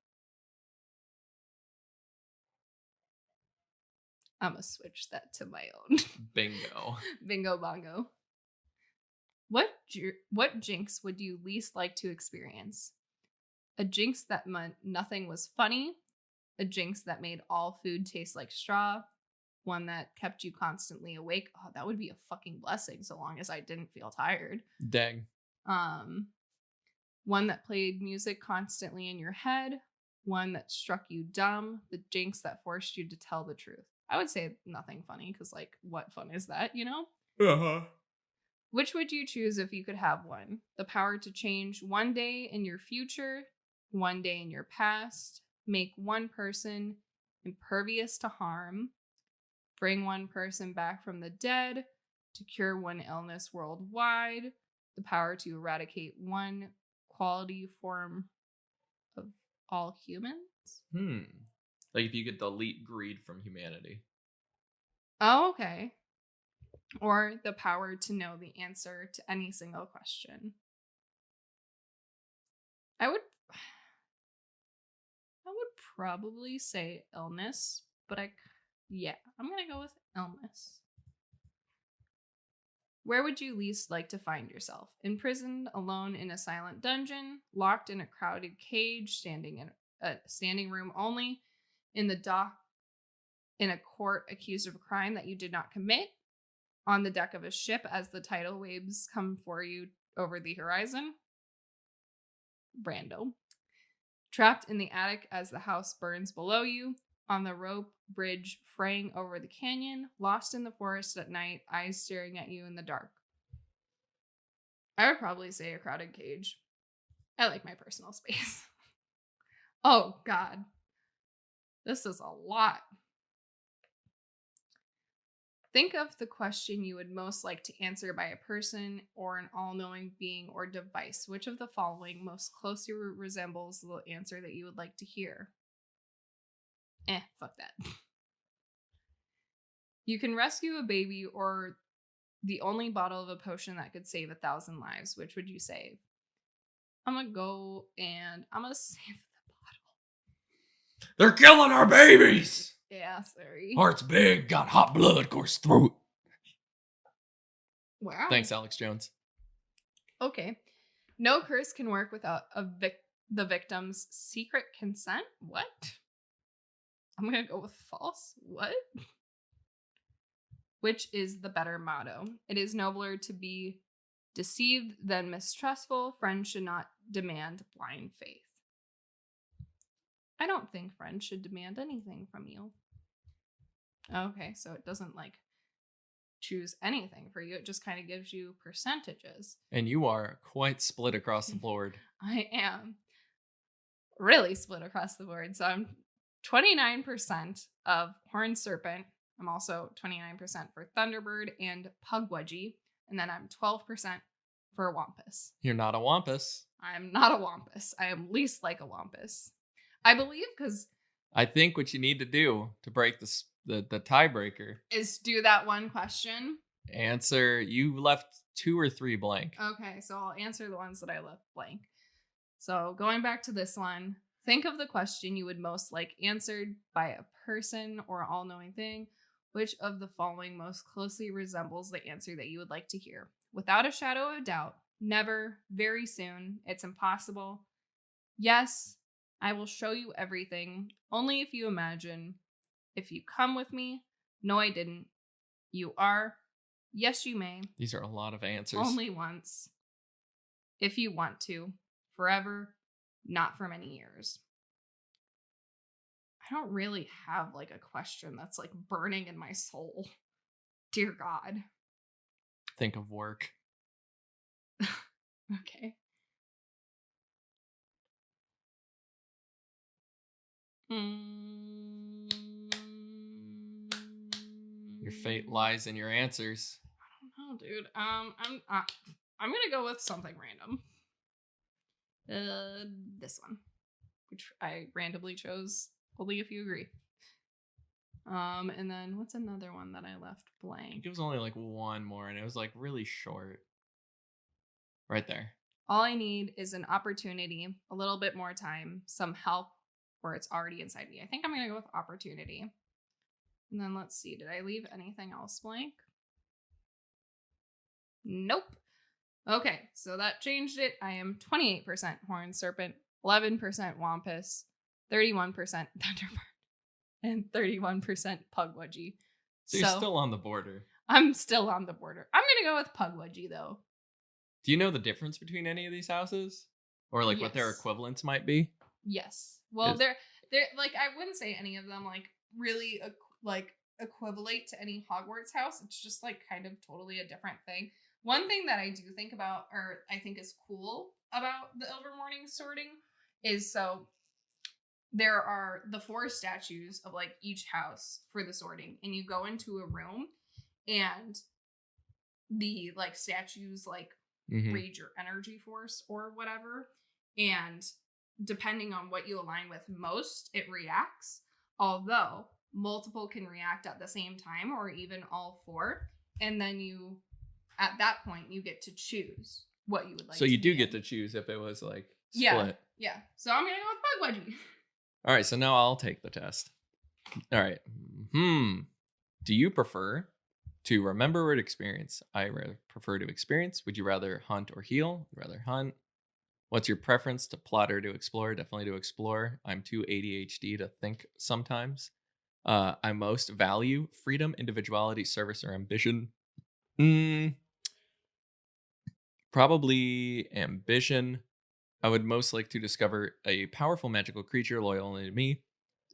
I'm gonna switch that to my own. Bingo. Bingo bongo. What jinx would you least like to experience? A jinx that meant nothing was funny, a jinx that made all food taste like straw, one that kept you constantly awake. Oh, that would be a fucking blessing so long as I didn't feel tired. Dang. One that played music constantly in your head, one that struck you dumb, the jinx that forced you to tell the truth. I would say nothing funny, because, like, what fun is that, you know? Uh-huh. Which would you choose if you could have one? The power to change one day in your future, one day in your past, make one person impervious to harm, bring one person back from the dead, to cure one illness worldwide, the power to eradicate one quality form of all humans. Like if you could delete greed from humanity. Oh, okay. Or the power to know the answer to any single question. I would probably say illness, but I'm gonna go with illness. Where would you least like to find yourself? Imprisoned, alone in a silent dungeon, locked in a crowded cage, standing in a standing room only, in the dock, in a court accused of a crime that you did not commit, on the deck of a ship as the tidal waves come for you over the horizon. Brando. Trapped in the attic as the house burns below you, on the rope bridge fraying over the canyon, lost in the forest at night, eyes staring at you in the dark. I would probably say a crowded cage. I like my personal space. Oh, God. This is a lot. Think of the question you would most like to answer by a person or an all-knowing being or device. Which of the following most closely resembles the answer that you would like to hear? Fuck that. You can rescue a baby or the only bottle of a potion that could save 1,000 lives. Which would you save? I'm gonna go and I'm gonna save the bottle. They're killing our babies! Yeah, sorry. Heart's big, got hot blood, course throat. Wow. Thanks, Alex Jones. Okay. No curse can work without the victim's secret consent. What? I'm gonna go with false. What? Which is the better motto? It is nobler to be deceived than mistrustful. Friends should not demand blind faith. I don't think friends should demand anything from you. Okay, so it doesn't like choose anything for you. It just kind of gives you percentages. And you are quite split across the board. I am really split across the board. So I'm 29% of Horned Serpent. I'm also 29% for Thunderbird and Pugwudgie. And then I'm 12% for Wampus. You're not a Wampus. I'm not a Wampus. I am least like a Wampus. I believe because I think what you need to do to break the tiebreaker is do that one question. Answer. You left 2 or 3 blank. Okay, so I'll answer the ones that I left blank. So going back to this one, think of the question you would most like answered by a person or all-knowing thing. Which of the following most closely resembles the answer that you would like to hear? Without a shadow of doubt, never, very soon, it's impossible. Yes, I will show you everything, only if you imagine. If you come with me, no, I didn't. You are. Yes, you may. These are a lot of answers. Only once. If you want to. Forever. Not for many years. I don't really have like a question that's like burning in my soul. Dear God. Think of work. Okay. Your fate lies in your answers. I don't know, dude. I'm gonna go with something random. This one, which I randomly chose. Only if you agree. And then what's another one that I left I blank? think it was only like one more, and it was like really short. Right there. All I need is an opportunity, a little bit more time, some help where it's already inside me. I think I'm gonna go with opportunity. And then let's see, did I leave anything else blank? Nope. Okay, so that changed it. I am 28% Horned Serpent, 11% Wampus, 31% Thunderbird, and 31% Pugwudgie. So you're still on the border. I'm still on the border. I'm going to go with Pugwudgie, though. Do you know the difference between any of these houses? Or like what their Yes. equivalents might be? Yes. Well, Is- they're like, I wouldn't say any of them like really like equivalent to any Hogwarts house. It's just like kind of totally a different thing. One thing that I do think about, or I think is cool about the Ilvermorning sorting, is so there are the 4 statues of like each house for the sorting, and you go into a room, and the like statues like read your energy force or whatever, and depending on what you align with most, it reacts. Although multiple can react at the same time, or even all 4, and then you, at that point, you get to choose what you would like. So you to do be get in. to choose if it was like split. Yeah. So I'm gonna go with Pugwudgie. All right, so now I'll take the test. All right. Do you prefer to remember or to experience? I prefer to experience. Would you rather hunt or heal? I'd rather hunt. What's your preference, to plot or to explore? Definitely to explore. I'm too ADHD to think sometimes. I most value freedom, individuality, service, or ambition. Probably ambition. I would most like to discover a powerful magical creature loyal only to me,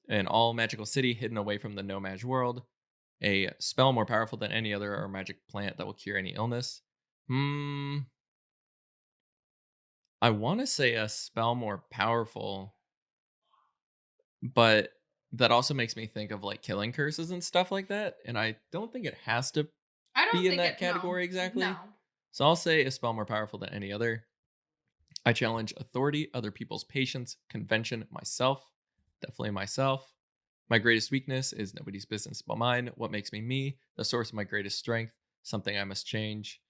an all magical city hidden away from the no mage world, a spell more powerful than any other, or magic plant that will cure any illness. I want to say a spell more powerful, but that also makes me think of like killing curses and stuff like that, and I don't think it has to be in that category exactly. No. So I'll say a spell more powerful than any other. I challenge authority, other people's patience, convention, myself. Definitely myself. My greatest weakness is nobody's business but mine. What makes me me? The source of my greatest strength. Something I must change.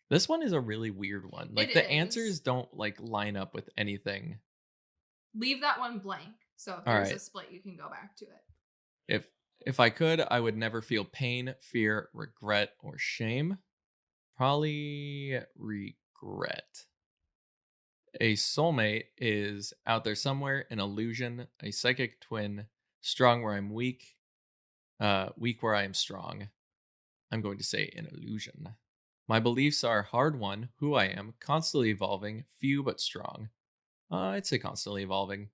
This one is a really weird one. Like the answers don't like line up with anything. Leave that one blank. So if there's a split, you can go back to it. If I could, I would never feel pain, fear, regret, or shame. Probably regret. A soulmate is out there somewhere, an illusion, a psychic twin, strong where I'm weak, weak where I am strong. I'm going to say an illusion. My beliefs are hard won, who I am, constantly evolving, few but strong. I'd say constantly evolving.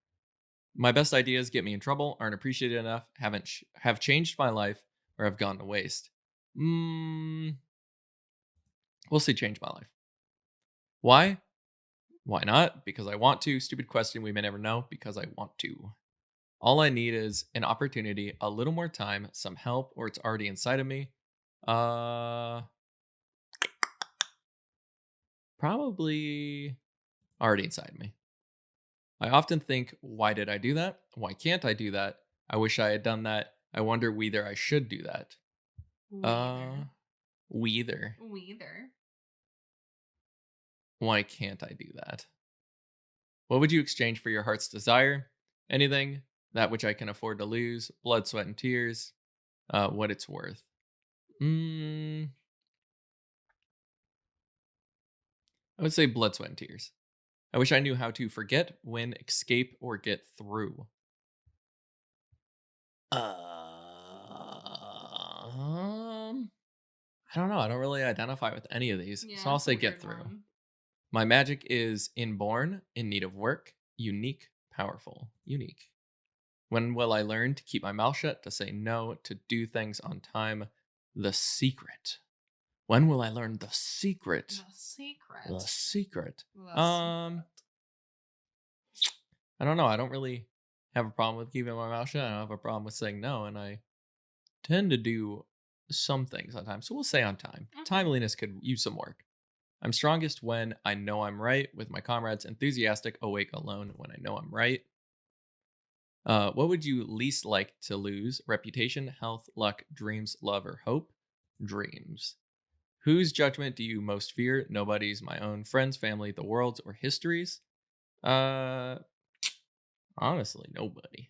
My best ideas get me in trouble, aren't appreciated enough, have changed my life, or have gone to waste. We'll see change my life. Why? Why not? Because I want to. Stupid question we may never know. Because I want to. All I need is an opportunity, a little more time, some help, or it's already inside of me. Probably already inside me. I often think, why did I do that? Why can't I do that? I wish I had done that. I wonder whether I should do that. Whether. Why can't I do that? What would you exchange for your heart's desire? Anything. That which I can afford to lose. Blood, sweat, and tears. What it's worth. I would say blood, sweat, and tears. I wish I knew how to forget, win, escape, or get through. I don't know. I don't really identify with any of these. So I'll say get through. My magic is inborn, in need of work, unique, powerful. Unique. When will I learn to keep my mouth shut, to say no, to do things on time? The secret. When will I learn the secret? The secret. I don't know. I don't really have a problem with keeping my mouth shut. I don't have a problem with saying no, and I tend to do some things on time. So we'll say on time. Timeliness could use some work. I'm strongest when I know I'm right, with my comrades, enthusiastic, awake, alone when I know I'm right. What would you least like to lose? Reputation, health, luck, dreams, love, or hope? Dreams. Whose judgment do you most fear? Nobody's, my own, friends, family, the world's, or histories? Honestly, nobody.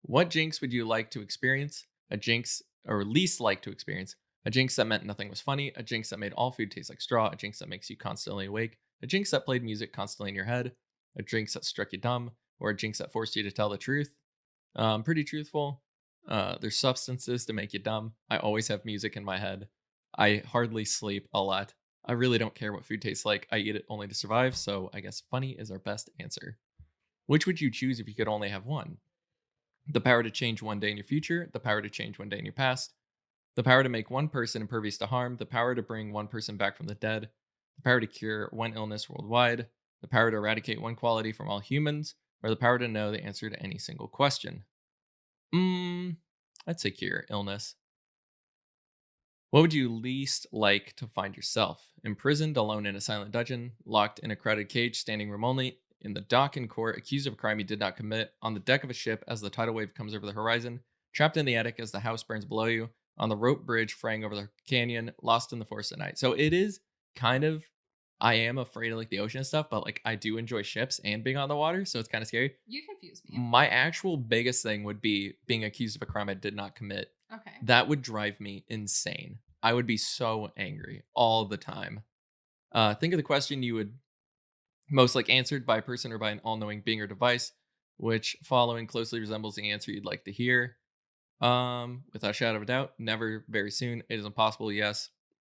What jinx would you like to experience? A jinx, or least like to experience? A jinx that meant nothing was funny, a jinx that made all food taste like straw, a jinx that makes you constantly awake, a jinx that played music constantly in your head, a jinx that struck you dumb, or a jinx that forced you to tell the truth. Pretty truthful. There's substances to make you dumb. I always have music in my head. I hardly sleep a lot. I really don't care what food tastes like. I eat it only to survive, so I guess funny is our best answer. Which would you choose if you could only have one? The power to change one day in your future, the power to change one day in your past, the power to make one person impervious to harm, the power to bring one person back from the dead, the power to cure one illness worldwide, the power to eradicate one quality from all humans, or the power to know the answer to any single question. I'd say cure illness. What would you least like to find yourself? Imprisoned, alone in a silent dungeon, locked in a crowded cage, standing room only, in the dock in court, accused of a crime you did not commit, on the deck of a ship as the tidal wave comes over the horizon, trapped in the attic as the house burns below you, on the rope bridge fraying over the canyon, lost in the forest at night. So it is kind of, I am afraid of like the ocean and stuff, but like I do enjoy ships and being on the water, so it's kind of scary. You confuse me. My actual biggest thing would be being accused of a crime I did not commit. Okay. That would drive me insane. I would be so angry all the time. Think of the question you would most like answered by a person or by an all-knowing being or device, which following closely resembles the answer you'd like to hear. Without a shadow of a doubt, never, very soon. It is impossible, yes.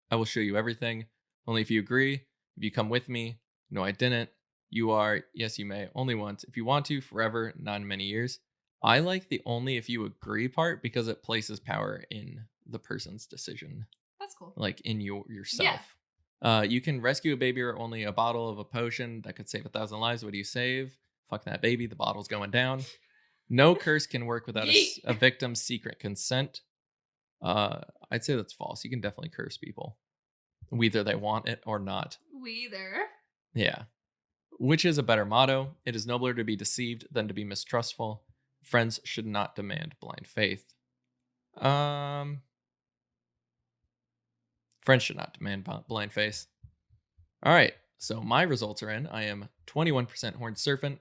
I will show you everything. Only if you agree. If you come with me. No, I didn't. You are. Yes, you may. Only once. If you want to, forever, not in many years. I like the only if you agree part because it places power in the person's decision. That's cool. Like in yourself. Yeah. You can rescue a baby or only a bottle of a potion that could save 1,000 lives. What do you save? Fuck that baby. The bottle's going down. No curse can work without a victim's secret consent. I'd say that's false. You can definitely curse people, whether they want it or not. Whether. Yeah. Which is a better motto? It is nobler to be deceived than to be mistrustful. Friends should not demand blind faith. Friends should not demand blind faith. All right. So my results are in. I am 21% horned serpent,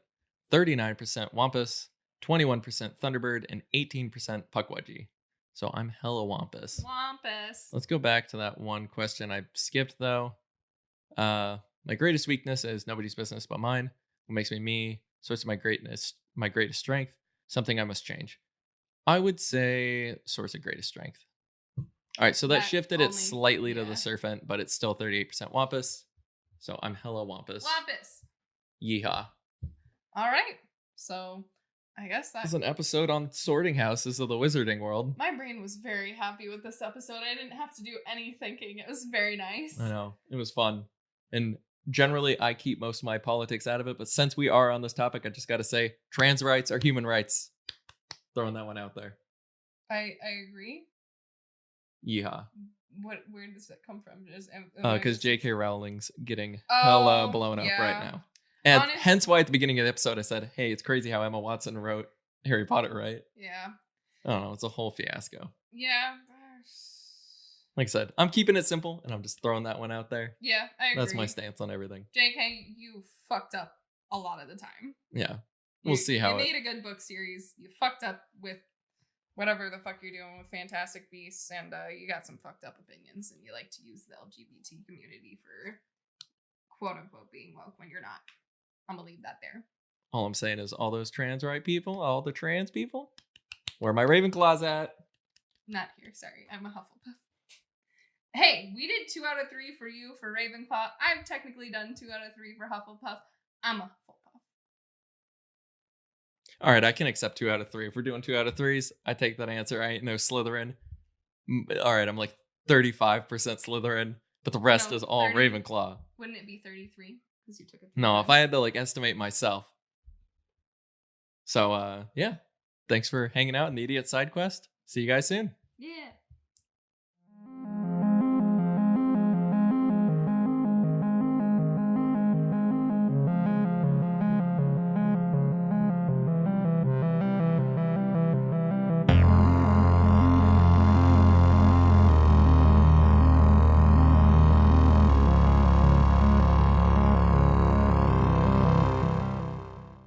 39% wampus, 21% thunderbird, and 18% puckwudgie. So I'm hella wampus. Wampus. Let's go back to that one question I skipped though. My greatest weakness is nobody's business but mine. What makes me me? Source of my greatest strength. Something I must change. I would say source of greatest strength. All right, so that shifted it slightly to the serpent, but it's still 38% wampus. So I'm hella wampus. Wampus. Yeehaw. All right. So I guess that was an episode on sorting houses of the wizarding world. My brain was very happy with this episode. I didn't have to do any thinking. It was very nice. I know. It was fun. And generally, I keep most of my politics out of it. But since we are on this topic, I just got to say, trans rights are human rights. Throwing that one out there. I agree. Yeehaw. Where does that come from? Because J.K. Rowling's getting hella blown up right now. And hence why at the beginning of the episode I said, hey, it's crazy how Emma Watson wrote Harry Potter, right? Yeah. I don't know. It's a whole fiasco. Yeah. Like I said, I'm keeping it simple and I'm just throwing that one out there. Yeah, I agree. That's my stance on everything. JK, you fucked up a lot of the time. Yeah. We'll see how you made a good book series. You fucked up with whatever the fuck you're doing with Fantastic Beasts, and you got some fucked up opinions, and you like to use the LGBT community for quote unquote being woke when you're not. I'm gonna leave that there. All I'm saying is all those trans right people, all the trans people, where my Ravenclaws at? Not here, sorry. I'm a Hufflepuff. Hey, we did 2 out of 3 for you for Ravenclaw. I've technically done 2 out of 3 for Hufflepuff. I'm a Hufflepuff. All right, I can accept 2 out of 3. If we're doing 2 out of 3s, I take that answer. I ain't no Slytherin. All right, I'm like 35% Slytherin, but the rest is all 30, Ravenclaw. Wouldn't it be 33? Because you took it. No, if I had to like estimate myself. So, yeah. Thanks for hanging out in the Idiot Side Quest. See you guys soon. Yeah.